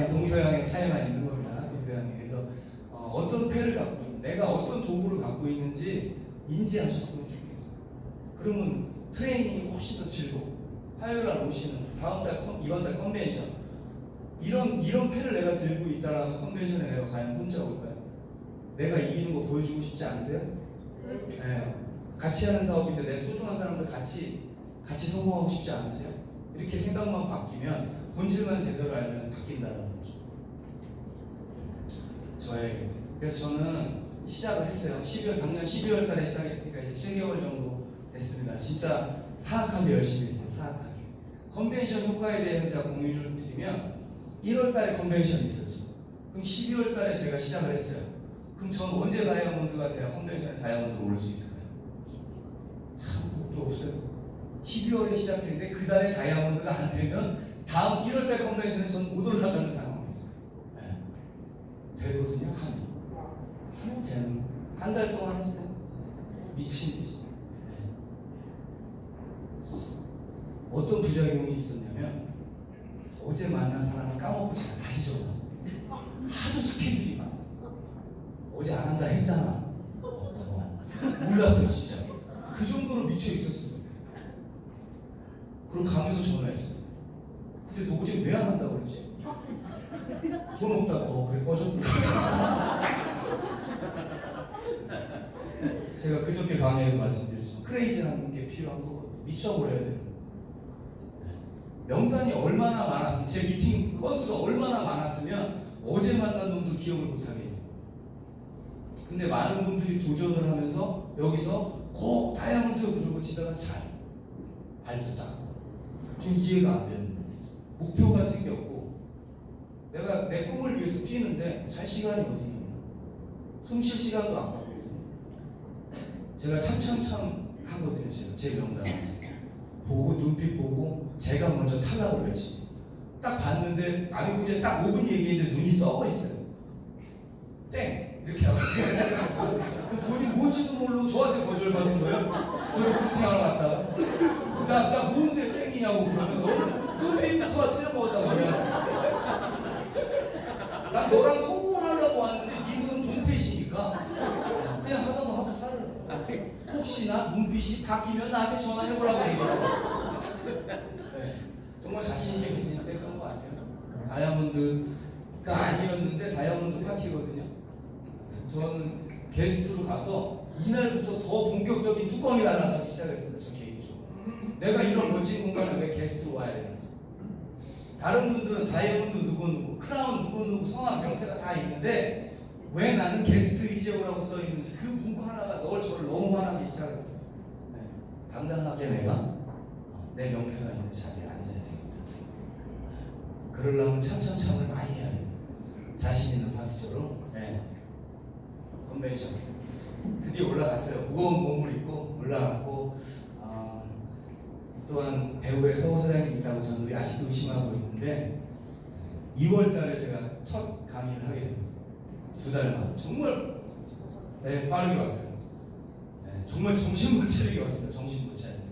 Speaker 2: 동서양의 차이만 있는 겁니다. 동서양에. 그래서 어떤 패를 갖고 있는, 내가 어떤 도구를 갖고 있는지 인지하셨으면 좋겠어요. 그러면 트레이닝이 훨씬 더 즐겁고 화요일날 오시는 이번 달 컨벤션 이런 패를 내가 들고 있다라는 컨벤션에 내가 과연 혼자 올까요? 내가 이기는 거 보여주고 싶지 않으세요? 네. 같이 하는 사업인데 내 소중한 사람들 같이 성공하고 싶지 않으세요? 이렇게 생각만 바뀌면 본질만 제대로 알면 바뀐다는 거죠. 그래서 저는 시작을 했어요. 작년 12월 달에 시작했으니까 이제 7개월 정도 됐습니다. 진짜 사악하게 열심히 했어요. 사악하게. 컨벤션 효과에 대해서 제가 공유를 드리면 1월 달에 컨벤션이 있었죠. 그럼 12월 달에 제가 시작을 했어요. 그럼 전 언제 다이아몬드가 돼야 컨벤션에 다이아몬드로 오를 수 있을까요? 참 목표 없어요. 12월에 시작했는데 그 달에 다이아몬드가 안 되면 다음 1월달 컨벤션에 전 못 올라가는 상황이었어요. 네. 되거든요. 하면 되는 한 달 동안 했어요. 미친 듯이. 네. 어떤 부작용이 있었냐면 어제 만난 사람을 까먹고 제가 다시 전화. 하도 스케줄이 많아. 어제 안 한다 했잖아. 몰랐어요 진짜. 그 정도로 미쳐 있었어요. 그리고 가면서 전화했어요. 근데 너 어제 왜 안 한다고 그랬지? 돈 없다고. 그래 꺼져. 제가 그저께 강의에서 말씀드렸지만 크레이지라는 게 필요한 거거든요. 미쳐버려야 돼요. 명단이 얼마나 많았으면 제 미팅 건수가 얼마나 많았으면 어제 만난 놈도 기억을 못하겠네요. 근데 많은 분들이 도전을 하면서 여기서 꼭 다이아몬드 그러고 집에 가서 잘 발도 딱 좀 이해가 안 되는 거예요. 목표가 생겼고 내가 내 꿈을 위해서 뛰는데 잘 시간이 어디 있냐. 숨 쉴 시간도 안 갖고 제가 참참참 하거든요. 제 명단한테 보고 눈빛 보고 제가 먼저 탈락을 했지. 딱 봤는데 아니 이제 딱 5분 얘기했는데 눈이 썩어 있어요. 땡 이렇게 하고 그 본인 뭔지도 모르고 저한테 거절받은 거예요. 저를 부팅하러 갔다가 나 뭔데 땡이냐고 그러면 너는 눈빛부터가 틀려먹었다고 그래요. 난 너랑 성공을 하려고 왔는데 네 눈은 동태시니까 그냥 하던 거 하고 살아. 혹시나 눈빛이 바뀌면 나한테 전화해보라고 얘기하고. 네, 정말 자신있게 비즈니스 했던 것 같아요. 다이아몬드가 아니었는데 다이아몬드 파티거든요. 저는 게스트로 가서 이날부터 더 본격적인 뚜껑이 날아가기 시작했습니다. 저 개인적으로. 내가 이런 멋진 공간에 왜 게스트로 와야 되는지. 다른 분들은 다이아몬드 누구 크라운 누구 성함 명패가 다 있는데 왜 나는 게스트 이재호라고 써있는지 그 문구 하나가 저를 너무 화나게 시작했어요. 네. 당당하게 내가 내 명패가 있는 자리에 앉아야 되겠다. 그러려면 참참참을 많이 해야 돼요. 자신 있는 파스처럼. 네. 컨벤션 드디어 올라갔어요. 무거운 몸을 입고 올라갔고 또한 배우의 서호 사장님이 있다고 저는 아직도 의심하고 있는데 2월 달에 제가 첫 강의를 하게 됩니다. 2달 만에 정말 빠르게 왔어요. 네, 정말 정신 못 차리게 왔습니다. 정신 못 차리게.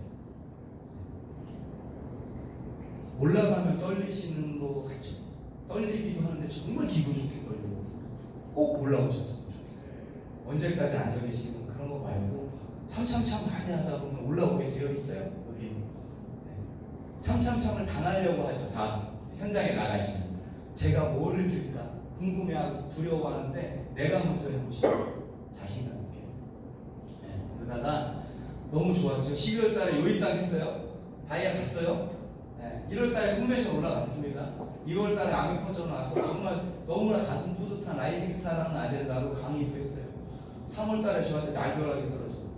Speaker 2: 올라가면 떨리시는 거 같죠? 떨리기도 하는데 정말 기분 좋게 떨리거든요. 꼭 올라오셨으면 좋겠어요. 언제까지 앉아 계시는 그런 거 말고 참참참 많이 하다 보면 올라오게 되어 있어요. 여기. 네. 참참참을 당하려고 하죠. 다 현장에 나가시면 제가 뭐를 드릴까 궁금해하고 두려워하는데 내가 먼저 해보시면 자신감 있게. 네, 그러다가 너무 좋았죠. 12월 달에 요이땅 했어요. 다이아 갔어요. 네, 1월 달에 컨벤션 올라갔습니다. 2월 달에 아미콘전 와서 정말 너무나 가슴 뿌듯한 라이징 스타라는 아젠다로 강의도 했어요. 3월 달에 저한테 날벼락이 떨어져요.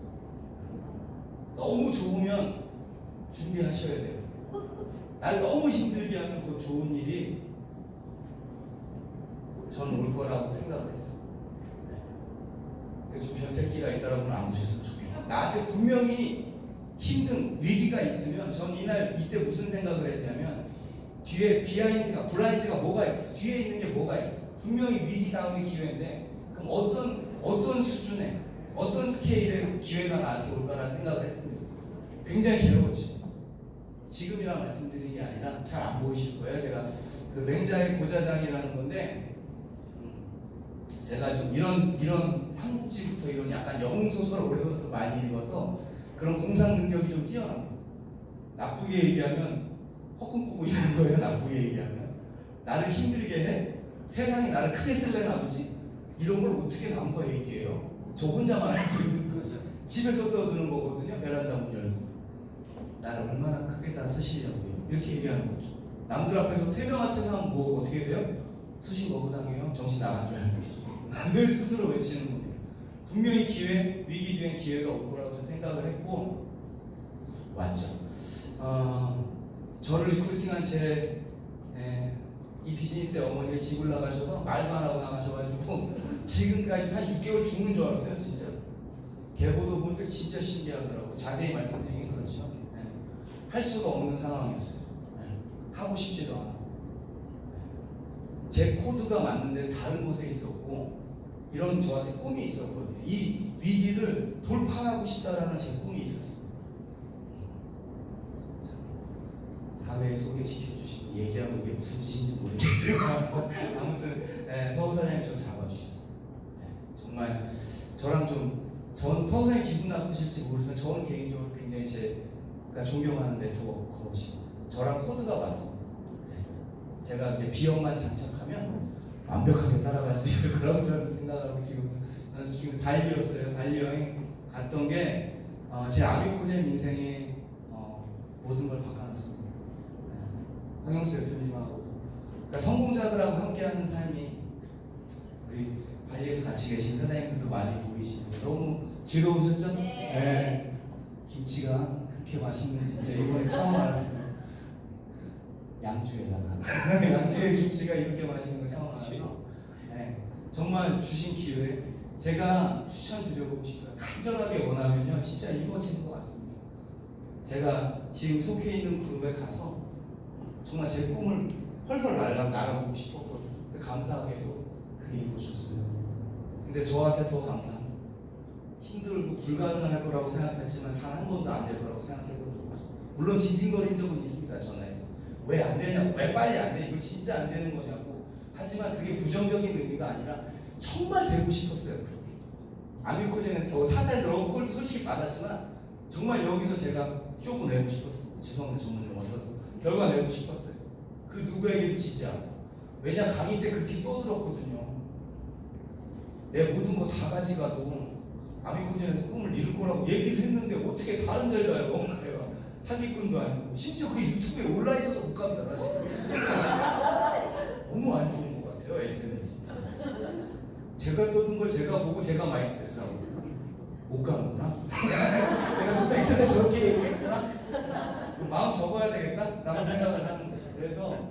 Speaker 2: 너무 좋으면 준비하셔야 돼요. 날 너무 힘들게 하면 그 좋은 일이 저는 올 거라고 생각을 했어요. 좀 변태기가 있다라고는 안 보셨으면 좋겠어요. 나한테 분명히 힘든 위기가 있으면 전 이때 무슨 생각을 했냐면 뒤에 블라인드가 뭐가 있어? 뒤에 있는 게 뭐가 있어? 분명히 위기 다음의 기회인데 그럼 어떤 수준의 어떤 스케일의 기회가 나한테 올까라는 생각을 했습니다. 굉장히 괴로웠죠. 지금이라 말씀드리는 게 아니라 잘 안 보이실 거예요. 제가 그 맹자의 고자장이라는 건데 제가 좀 이런 삼국지부터 이런 약간 영웅 소설을 오래전부터 많이 읽어서 그런 공상 능력이 좀 뛰어납니다. 나쁘게 얘기하면 허cum 꾸고 있는 거예요. 나쁘게 얘기하면 나를 힘들게 해? 세상이 나를 크게 쓸래나 보지? 이런 걸 어떻게 남과 얘기해요? 저 혼자만 알고 있는 거죠. 집에서 떠드는 거거든요. 베란다 문 열고 나를 얼마나 크게 다 쓰시려고요? 이렇게 얘기하는 거죠. 남들 앞에서 태명한테서 하면 뭐 어떻게 돼요? 수신 거부당해요. 정신 나간 줄 알고 늘 스스로 외치는 겁니다. 분명히 위기 뒤엔 기회가 올 거라고 저는 생각을 했고 왔죠. 저를 리크루팅한 이 비즈니스의 어머니가 집을 나가셔서 말도 안 하고 나가셔가지고 지금까지 한 6개월 죽는 줄 알았어요. 진짜 계보도 보니까 진짜 신기하더라고요. 자세히 말씀드리긴 그렇죠. 할 수가 없는 상황이었어요. 하고 싶지도 않아요. 제 코드가 맞는데 다른 곳에 있었고 이런 저한테 꿈이 있었거든요. 이 위기를 돌파하고 싶다라는 제 꿈이 있었어요. 사회에 소개시켜 주시고 얘기하고 이게 무슨 짓인지 모르겠지만 아무튼 서우 사장님 저 잡아주셨어요. 정말 저랑 전 서우 사장님 기분 나쁘실지 모르지만 저는 개인적으로 굉장히 제가 존경하는 네트워커십니다. 저랑 코드가 맞습니다. 제가 이제 비형만 장착하면 완벽하게 따라갈 수 있을 거라고 저는 생각하고 지금 연습 중에 발리였어요. 발리 여행 갔던 게 제 아미코젠 인생의 모든 걸 바꿔놨습니다. 황영수 대표님하고 그러니까 성공자들하고 함께하는 삶이 우리 발리에서 같이 계신 사장님들도 많이 보이시고 너무 즐거우셨죠? 네. 김치가 그렇게 맛있는지 진짜 이번에 처음 알았습니다. 양주에다가 양주에 김치가 이렇게 맛있는 거 처음 알아서 정말 주신 기회 제가 추천드려보고 싶어요. 간절하게 원하면요 진짜 이루어지는 것 같습니다. 제가 지금 속해 있는 그룹에 가서 정말 제 꿈을 헐헐 날아보고 싶었거든요. 근데 감사하게도 그게 이루어졌어요. 근데 저한테 더 감사합니다. 힘들고 불가능할 거라고 생각했지만 단 한 번도 안 될 거라고 생각해본 적 없어요. 물론 징징거린 적은 있습니다. 전화해서 왜 안 되냐고, 왜 빨리 안 돼? 이거 진짜 안 되는 거냐고. 하지만 그게 부정적인 의미가 아니라 정말 되고 싶었어요. 그렇게 아미코젠에서 저 타사에서 러브콜도 솔직히 받았지만 정말 여기서 제가 쇼고 내고 싶었어요. 죄송합니다. 전문 용어 써서 결과 내고 싶었어요. 그 누구에게도 지지 않고. 왜냐 강의 때 그렇게 떠들었거든요. 내 모든 거 다 가져가도 아미코젠에서 꿈을 이룰 거라고 얘기를 했는데 어떻게 다른 데를 가요? 제가 사기꾼도 아니고 심지어 그 유튜브에 올라 있어서 못 갑니다. 사실 너무 안 좋은 것 같아요. SNS 제가 떠든 걸 제가 보고 제가 마인드셋을 하고 못 가는구나. 내가 도대체 전에 저렇게 얘기했구나. 마음 접어야 되겠다 라고 생각을 하는 거예요. 그래서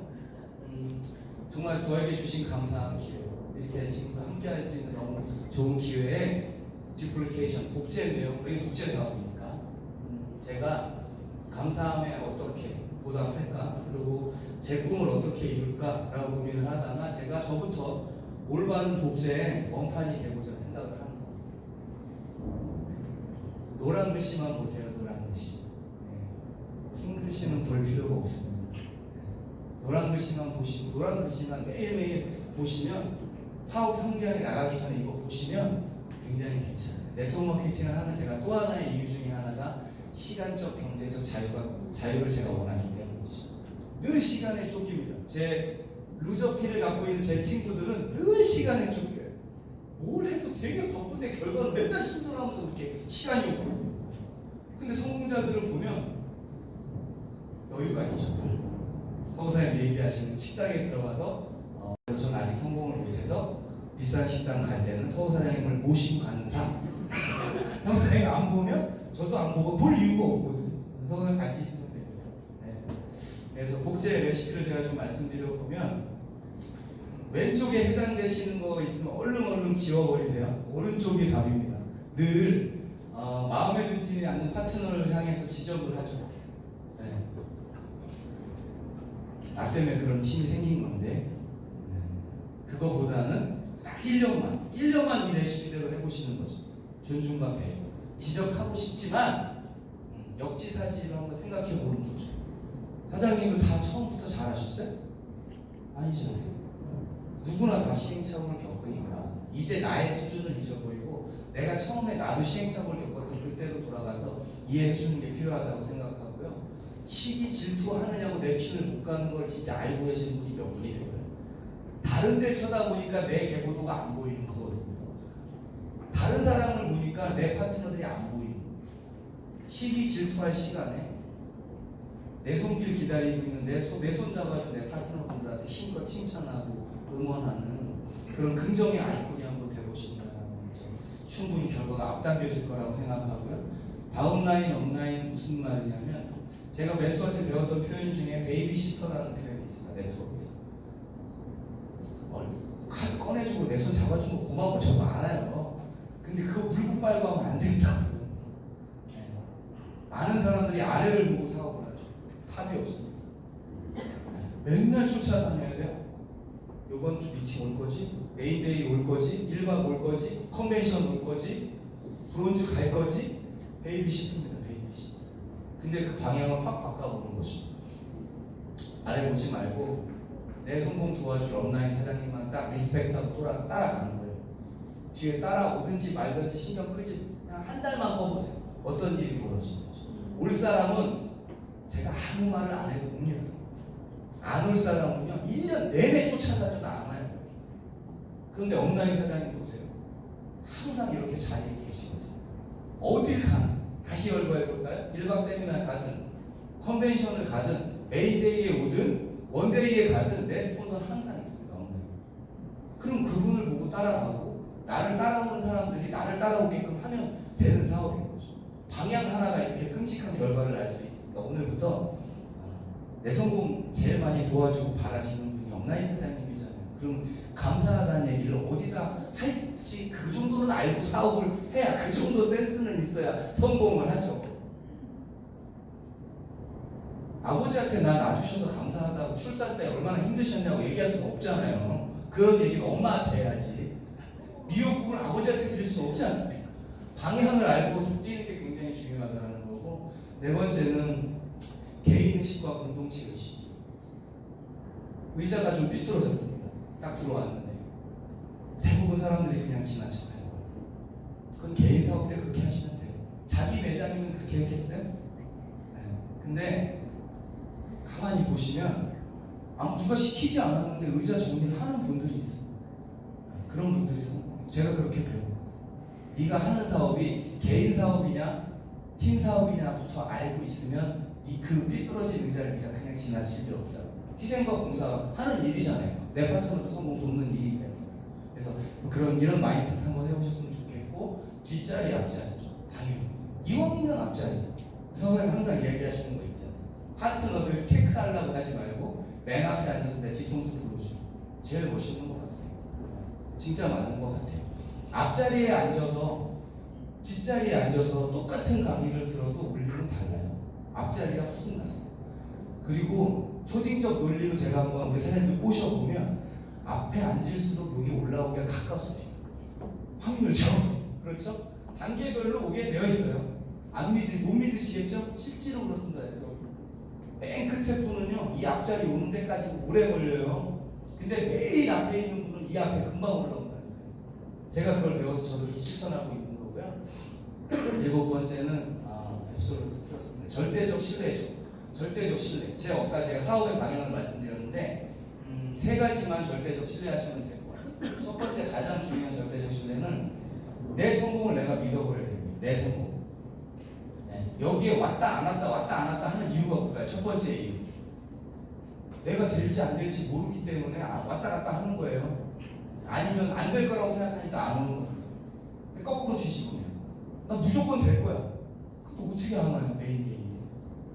Speaker 2: 정말 저에게 주신 감사한 기회, 이렇게 지금도 함께 할 수 있는 너무 좋은 기회에 디플리케이션, 복제인데요. 우리는 복제 사업이니까 제가 감사함에 어떻게 보답할까, 그리고 제 꿈을 어떻게 이룰까 라고 고민을 하다가 제가 저부터 올바른 복제의 원판이 되고자 생각을 한 겁니다. 노란 글씨만 보세요. 노란 글씨. 흰 글씨는 볼 필요가 없습니다. 노란 글씨만 보시고, 노란 글씨만 매일매일 보시면, 사업 현장에 나가기 전에 이거 보시면 굉장히 괜찮아요. 네트워크 마케팅을 하는 제가 또 하나의 이유 중에 하나가 시간적, 경제적 자유를 제가 원하기 때문이죠. 늘 시간에 쫓깁니다. 제 루저피를 갖고 있는 제 친구들은 늘 시간에 쫓겨요. 뭘 해도 되게 바쁜데 결과는 맨날 힘들어하면서 그렇게 시간이 없거든요. 근데 성공자들을 보면 여유가 있죠. 서우사님 얘기하시는 식당에 들어가서 저는 아직 성공을 못해서 비싼 식당 갈 때는 서우 사장님을 모시고 가는 삶. 형 사장님 안 보면 저도 안 보고 볼 이유가 없거든요. 서우 사장님 같이 있으면 돼요. 네. 그래서 복제 레시피를 제가 좀 말씀드려 보면 왼쪽에 해당되시는 거 있으면 얼른 지워버리세요. 오른쪽이 답입니다. 늘 마음에 들지 않는 파트너를 향해서 지적을 하죠. 네. 나 때문에 그런 팀이 생긴 건데 그거보다는 딱 1년만 이 레시피대로 해보시는 거죠. 존중과 배려. 지적하고 싶지만 역지사지를 한번 생각해 보는 거죠. 사장님은 다 처음부터 잘하셨어요? 아니잖아요. 누구나 다 시행착오를 겪으니까 이제 나의 수준을 잊어버리고 내가 처음에 나도 시행착오를 겪었던 그때로 돌아가서 이해해 주는 게 필요하다고 생각하고요. 시기 질투하느냐고 내 핀을 못 가는 걸 진짜 알고 계시는 분이 몇 분이세요? 다른 데 쳐다보니까 내 개보도가 안 보이는 거거든요. 다른 사람을 보니까 내 파트너들이 안 보이는 거예요. 시기 질투할 시간에 내 손길 기다리고 있는 내 손 잡아준 내 파트너분들한테 힘껏 칭찬하고 응원하는 그런 긍정의 아이콘이 한번 되보신다는 점 충분히 결과가 앞당겨질 거라고 생각하고요. 다운라인, 업라인 무슨 말이냐면 제가 멘토한테 배웠던 표현 중에 베이비시터라는 표현이 있습니다. 네트워크에서. 카드 꺼내주고 내 손 잡아주는 거 고마운 거 저도 알아요. 근데 그거 물고 빨고 하면 안 된다고. 네. 많은 사람들이 아래를 보고 사업을 하죠. 탑이 없습니다. 네. 맨날 쫓아다녀야 돼요. 이번 주 미팅 올 거지, 메인데이 올 거지, 1박 올 거지, 컨벤션 올 거지, 브론즈 갈 거지. 베이비시트입니다. 베이비시트. 근데 그 방향을 확 바꿔보는 거죠. 아래 보지 말고 내 성공 도와줄 업라인 사장님만 딱 리스펙트하고 따라가는 거예요. 뒤에 따라오든지 말든지 신경 끄지 그냥 한 달만 꺼보세요. 어떤 일이 벌어지는 거죠. 올 사람은 제가 아무 말을 안 해도 옵니다. 안 올 사람은요 1년 내내 쫓아다녀도 안 와요. 그런데 업라인 사장님 보세요. 항상 이렇게 자리에 계시거든요. 어딜 가나 다시 열거해볼까요? 1박 세미나 가든 컨벤션을 가든 메이데이에 오든 원데이에 가든 내 스폰서는 항상 있습니다. 그럼 그분을 보고 따라가고 나를 따라오는 사람들이 나를 따라오게끔 하면 되는 사업인 거죠. 방향 하나가 이렇게 끔찍한 결과를 날 수 있으니까 오늘부터 내 성공 제일 많이 도와주고 바라시는 분이 업라인 사장님이잖아요. 그럼 감사하다는 얘기를 어디다 할지 그 정도는 알고 사업을 해야 그 정도 센스는 있어야 성공을 하죠. 아버지한테 나 놔주셔서 감사하다고 출산 때 얼마나 힘드셨냐고 얘기할 수는 없잖아요. 그런 얘기는 엄마한테 해야지. 미역국을 아버지한테 드릴 수는 없지 않습니까? 방향을 알고 뛰는 게 굉장히 중요하다는 거고, 네 번째는 개인의식과 공동체의식. 의자가 좀 삐뚤어졌습니다. 딱 들어왔는데 대부분 사람들이 그냥 지나쳐가요. 그건 개인 사업 때 그렇게 하시면 돼요. 자기 매장이면 그렇게 했겠어요? 네. 근데 가만히 보시면 누가 시키지 않았는데 의자 정리를 하는 분들이 있어요. 그런 분들이 성공해요. 제가 그렇게 배웁니다. 네가 하는 사업이 개인 사업이냐 팀 사업이냐부터 알고 있으면 그 삐뚤어진 의자를 네가 그냥 지나칠 일 없다. 희생과 봉사 하는 일이잖아요. 내 파트너도 성공 돕는 일이기 때문에. 그래서 이런 마인드셋 한번 해보셨으면 좋겠고, 뒷자리 앞자리죠. 당연히 이왕이면 앞자리. 선생님 항상 이야기하시는 거 있잖아요. 파트너들 체크하려고 하지 말고 맨 앞에 앉아서 내 뒤통수 불러주는 제일 멋있는 것 같습니다. 진짜 맞는 것 같아요. 앞자리에 앉아서 뒷자리에 앉아서 똑같은 강의를 들어도 원리는 달라요. 앞자리가 훨씬 낫습니다. 그리고 초딩적 논리로 제가 한번 우리 사장님들 꼬셔보면 앞에 앉을수록 여기 올라오기가 가깝습니다. 확률적으로. 그렇죠? 단계별로 오게 되어 있어요. 못 믿으시겠죠? 실제로 그렇습니다. 맨 끝에 분은요, 이 앞자리 오는 데까지 오래 걸려요. 근데 매일 앞에 있는 분은 이 앞에 금방 올라온다니까요. 제가 그걸 배워서 저도 이렇게 실천하고 있는 거고요. 일곱 번째는 앱솔루트 트러스트입니다. 절대적 신뢰죠. 절대적 신뢰. 아까 제가 사업의 방향을 말씀드렸는데 세 가지만 절대적 신뢰하시면 될 것 같아요. 첫 번째 가장 중요한 절대적 신뢰는 내 성공을 내가 믿어버려야 됩니다. 내 성공. 네. 여기에 왔다 안 왔다 왔다 안 왔다 하는 이유가 뭘까요? 첫 번째 이유. 내가 될지 안 될지 모르기 때문에 왔다 갔다 하는 거예요. 아니면 안 될 거라고 생각하니까 안 오는 겁니다. 근데 거꾸로 뒤집으면 나 무조건 될 거야. 그것도 어떻게 알아요? 메인테인.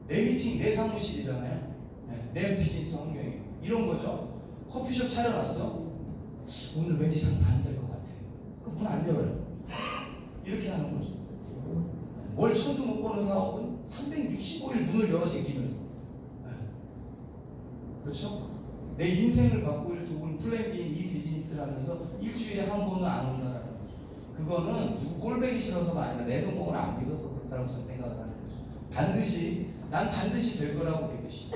Speaker 2: 내 미팅, 내 사무실이잖아요. 네, 내 비즈니스 환경이 이런 거죠. 커피숍 차려놨어. 오늘 왠지 장사 안 될 것 같아. 그럼 문 안 열어요. 이렇게 하는 거죠. 월 천도 못 버는 사업은 365일 문을 열어 제끼면서. 네. 그렇죠? 내 인생을 바꿀 두고 플랜 B인 이 비즈니스를 하면서 일주일에 한 번은 안 온다라는 거죠. 그거는 누구 꼴배기 싫어서가 아니라 내 성공을 안 믿어서 그렇다고 저는 생각을 하는 거죠. 난 반드시 될 거라고 믿으시.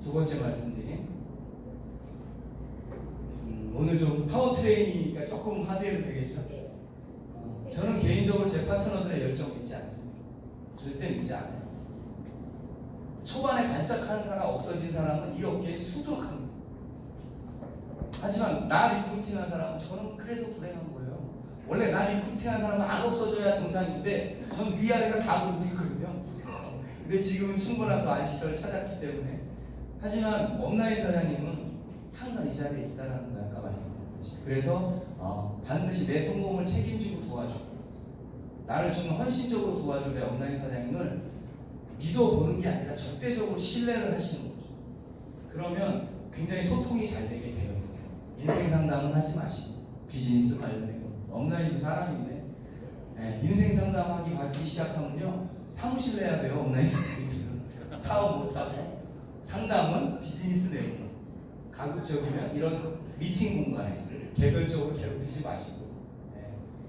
Speaker 2: 두 번째 말씀드린 오늘 좀 파워트레이닝이니까 조금 하드해도 되겠죠? 저는 개인적으로 제 파트너들의 열정 믿지 않습니다. 절대 믿지 않아요. 초반에 반짝하는 사람 없어진 사람은 이 업계에 수두룩합니다. 하지만 나 리크루팅한 사람은 저는 그래서 불행한 거예요. 원래 나 리크루팅한 사람은 안 없어져야 정상인데 전 위아래가 다 그러고 있거든요. 근데 지금은 충분한 또 안시절을 찾았기 때문에. 하지만 업라인 사장님은 항상 이 자리에 있다는 거 아까 말씀드렸듯이. 그래서 반드시 내 성공을 책임지고 도와주고 나를 좀 헌신적으로 도와줄 내 업라인 사장님을 믿어보는 게 아니라 절대적으로 신뢰를 하시는 거죠. 그러면 굉장히 소통이 잘 되게 되어 있어요. 인생 상담은 하지 마시고 비즈니스 관련된 거. 업라인도 사람인데 인생 상담하기 받기 시작하면요 사무실 내야 돼요. 업라인 사장님들은 사업 못하고. 상담은 비즈니스 내용 가급적이면 이런 미팅 공간에서 개별적으로 괴롭히지 마시고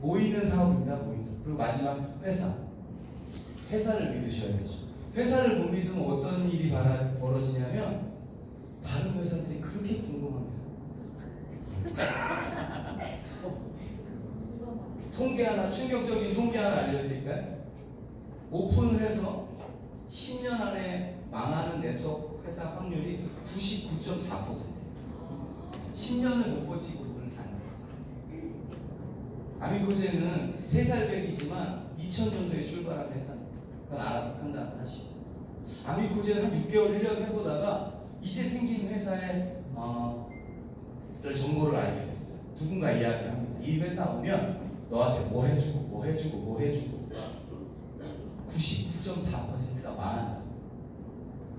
Speaker 2: 모이는 사업입니다. 모이는 사업. 그리고 마지막 회사를 믿으셔야 되죠. 회사를 못 믿으면 어떤 일이 벌어지냐면 다른 회사들이 그렇게 궁금합니다. 충격적인 통계 하나 알려드릴까요? 오픈해서 10년 안에 망하는 네트워크 회사 확률이 99.4%. 10년을 못 버티고 문을 닫는 회사. 아미코제는 3살 백이지만 2000년도에 출발한 회사입니다. 그건 알아서 판단하시고. 아미코제는 한 6개월, 1년 해보다가 이제 생긴 회사의 정보를 알게 됐어요. 누군가 이야기합니다. 이 회사 오면 너한테 뭐 해주고 99.4%가 망한다.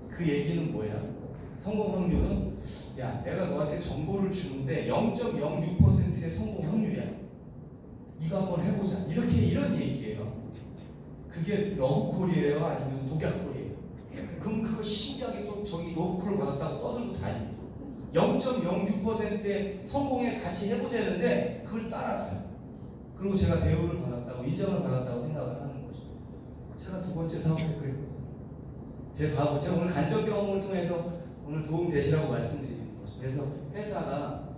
Speaker 2: 그 얘기는 뭐야? 성공 확률은 내가 너한테 정보를 주는데 0.06%의 성공 확률이야. 이거 한번 해보자. 이런 얘기예요. 그게 러브콜이에요? 아니면 독약콜이에요? 그럼 그거 신기하게 또 저기 러브콜을 받았다고 떠들고 다닙니다. 0.06%의 성공에 같이 해보자는데 그걸 따라가요. 그리고 제가 대우를 받았다고 인정을 받았다고 생각을 하는 거죠. 제가 두 번째 사업에 그랬거든요. 제가 오늘 간접 경험을 통해서 오늘 도움 되시라고 말씀드리는 거죠. 그래서 회사가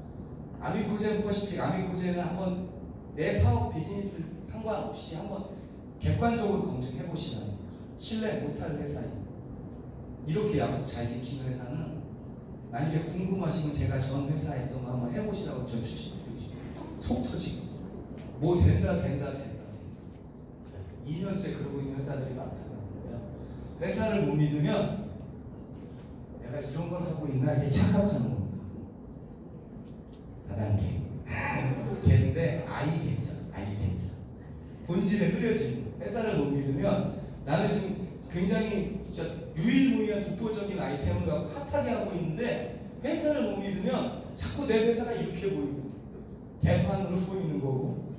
Speaker 2: 아미코제 퍼시픽, 아미코제는 한번 내 사업 비즈니스 상관없이 한번 객관적으로 검증해 보시라는 거죠. 신뢰 못할 회사입니다. 이렇게 약속 잘 지키는 회사는 만약에 궁금하시면 제가 전 회사에 있던 거 한번 해보시라고 전 추천드리고 속 터지고 뭐 된다 2년째 그러고 있는 회사들이 많다는 거예요. 회사를 못 믿으면 내가 이런 걸 하고 있나 이렇게 착각하는 겁니다. 다단계 개인데 아이덴자 본질에 흐려지고. 회사를 못 믿으면 나는 지금 굉장히 유일무이한 독보적인 아이템을 갖고 핫하게 하고 있는데 회사를 못 믿으면 자꾸 내 회사가 이렇게 보이고 개판으로 보이는 거고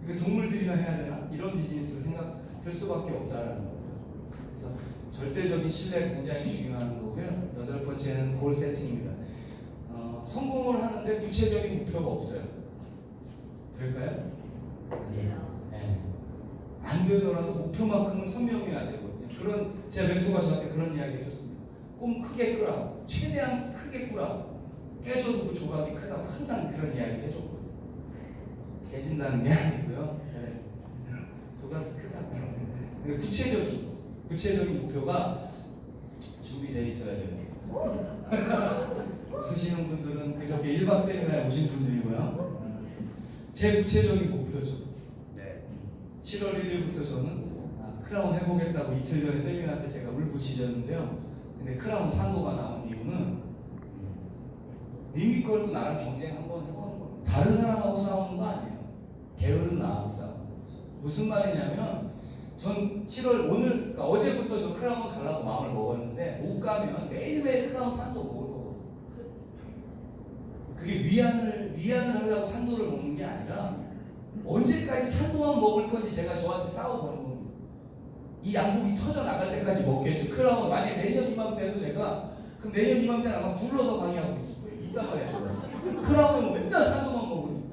Speaker 2: 이거 동물들이나 해야 되나? 이런 비즈니스로 생각될 수밖에 없다라는 거예요. 그래서 절대적인 신뢰가 굉장히 중요한 거고요. 8번째는 골 세팅입니다. 성공을 하는데 구체적인 목표가 없어요. 될까요? 안 되더라도 목표만큼은 선명해야 되거든요. 제 멘토가 저한테 그런 이야기 해줬습니다. 꿈 크게 꾸라고, 최대한 크게 꾸라고, 깨져도 그 조각이 크다고 항상 그런 이야기 해줬거든요. 깨진다는 게 아니고요. 조각이 크다고. 구체적인 목표가 준비되어 있어야 돼요. 웃으시는 분들은 그저께 1박 세미나에 오신 분들이고요. 제 구체적인 목표죠.
Speaker 1: 네.
Speaker 2: 7월 1일부터 저는 크라운 해보겠다고 이틀 전에 세미나 때 제가 울부짖었는데요. 근데 크라운 산도가 나온 이유는 님이 걸고 나랑 경쟁 한번 해보는 겁니다. 다른 사람하고 싸우는 거 아니에요. 게으른 나하고 싸우는 거죠. 무슨 말이냐면 전 7월 오늘 그러니까 어제부터 저 크라운 가려고 마음을 먹었는데 못 가면 매일매일 크라운 산도 먹을 거거든요. 그게 위안을 하려고 산도를 먹는 게 아니라 언제까지 산도만 먹을 건지 제가 저한테 싸워보는 겁니다. 이 양복이 터져 나갈 때까지 먹겠죠. 크라운 만약에 내년 이맘때도 제가 그럼 내년 이맘때는 아마 굴러서 강의하고 있을 거예요. 이딴 말 해줘가지고 크라운은 맨날 산도만 먹으니까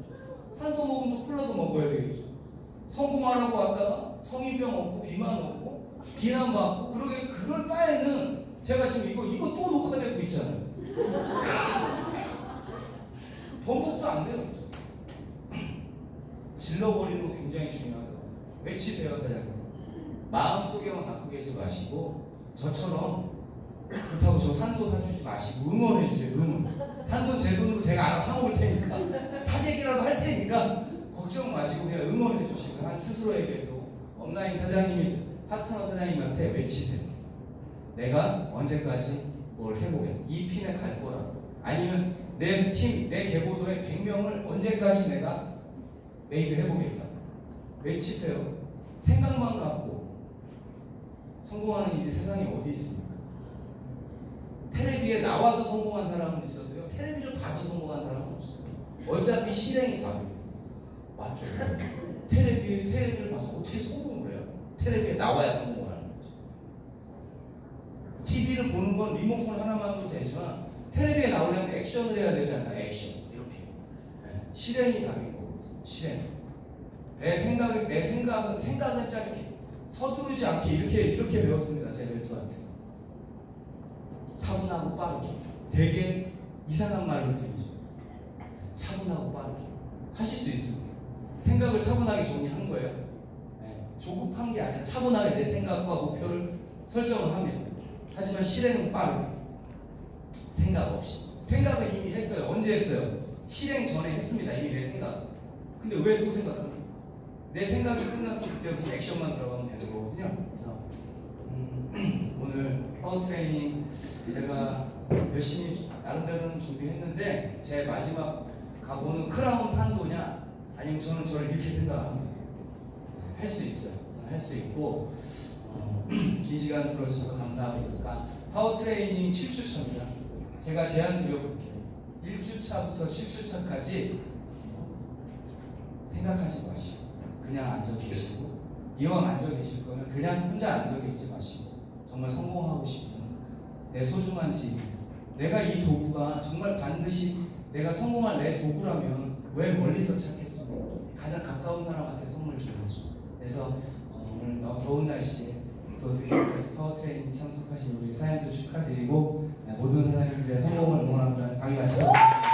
Speaker 2: 산도 먹으면 또 굴러서 먹어야 되겠죠. 성공하라고 왔다가 성인병 얻고 비만 얻고 비난받고 그럴 바에는 제가 지금 이거 또 녹화되고 있잖아요. 번복도 안 돼요. 질러버리는 거 굉장히 중요하더라고요. 외치세요, 사장님. 마음속에만 갖고 계지 마시고 저처럼 그렇다고 저 산도 사주지 마시고 응원해주세요. 응원. 산도 제 돈으로 제가 알아서 사먹을 테니까 사재기라도 할 테니까 걱정 마시고 그냥 응원해 주시고 한 스스로에게도 업라인 사장님이 파트너 사장님한테 외치세요. 내가 언제까지 뭘 해보게 이 핀에 갈 거라고. 아니면 내 팀, 내 계보도에 100명을 언제까지 내가 메이드 해보겠다. 외치세요. 생각만 갖고 성공하는 일이 세상에 어디 있습니까? 텔레비에 나와서 성공한 사람은 있어도요. 텔레비를 봐서 성공한 사람은 없어요. 어차피 실행이 답이에요. 맞죠? 텔레비를 봐서 어떻게 성공을 해요? 텔레비에 나와야 성공을 하는 거죠. TV를 보는 건 리모컨 하나만도 되지만 텔레비에 나오려면 액션을 해야 되지 않나요? 액션. 이렇게. 네. 실행이 답인 거거든요. 실행. 내 생각은 짧게 서두르지 않게 이렇게 배웠습니다. 제 멘토한테. 차분하고 빠르게. 되게 이상한 말로 들리죠. 차분하고 빠르게. 하실 수 있습니다. 생각을 차분하게 정리한 거예요. 네. 조급한 게 아니라 차분하게 내 생각과 목표를 설정을 하면. 하지만 실행은 빠르게. 생각 없이. 생각은 이미 했어요. 언제 했어요? 실행 전에 했습니다. 이미 내 생각. 근데 왜 또 생각합니까? 내 생각이 끝났으면 그때부터 액션만 들어가면 되는 거거든요. 그래서 오늘 파워 트레이닝 제가 열심히 나름대로는 준비했는데 제 마지막 각오는 크라운 산도냐 아니면 저를 이렇게 생각합니다. 할 수 있어요. 할 수 있고 긴 시간 들어주셔서 감사하니까 파워 트레이닝 7주차입니다. 제가 제안 드려볼게요. 1주차부터 7주차까지 생각하지 마시고 그냥 앉아 계시고 이왕 앉아 계실 거면 그냥 혼자 앉아 계지 마시고 정말 성공하고 싶은 내 소중한 지인 내가 이 도구가 정말 반드시 내가 성공할 내 도구라면 왜 멀리서 찾겠습니까? 가장 가까운 사람한테 선물 줘야죠. 그래서 오늘 더운 날씨에 또 늦게까지 파워 트레이닝 참석하신 우리 사장님들 축하드리고 모든 사장님들의 성공을 응원합니다. 강의 마치겠습니다.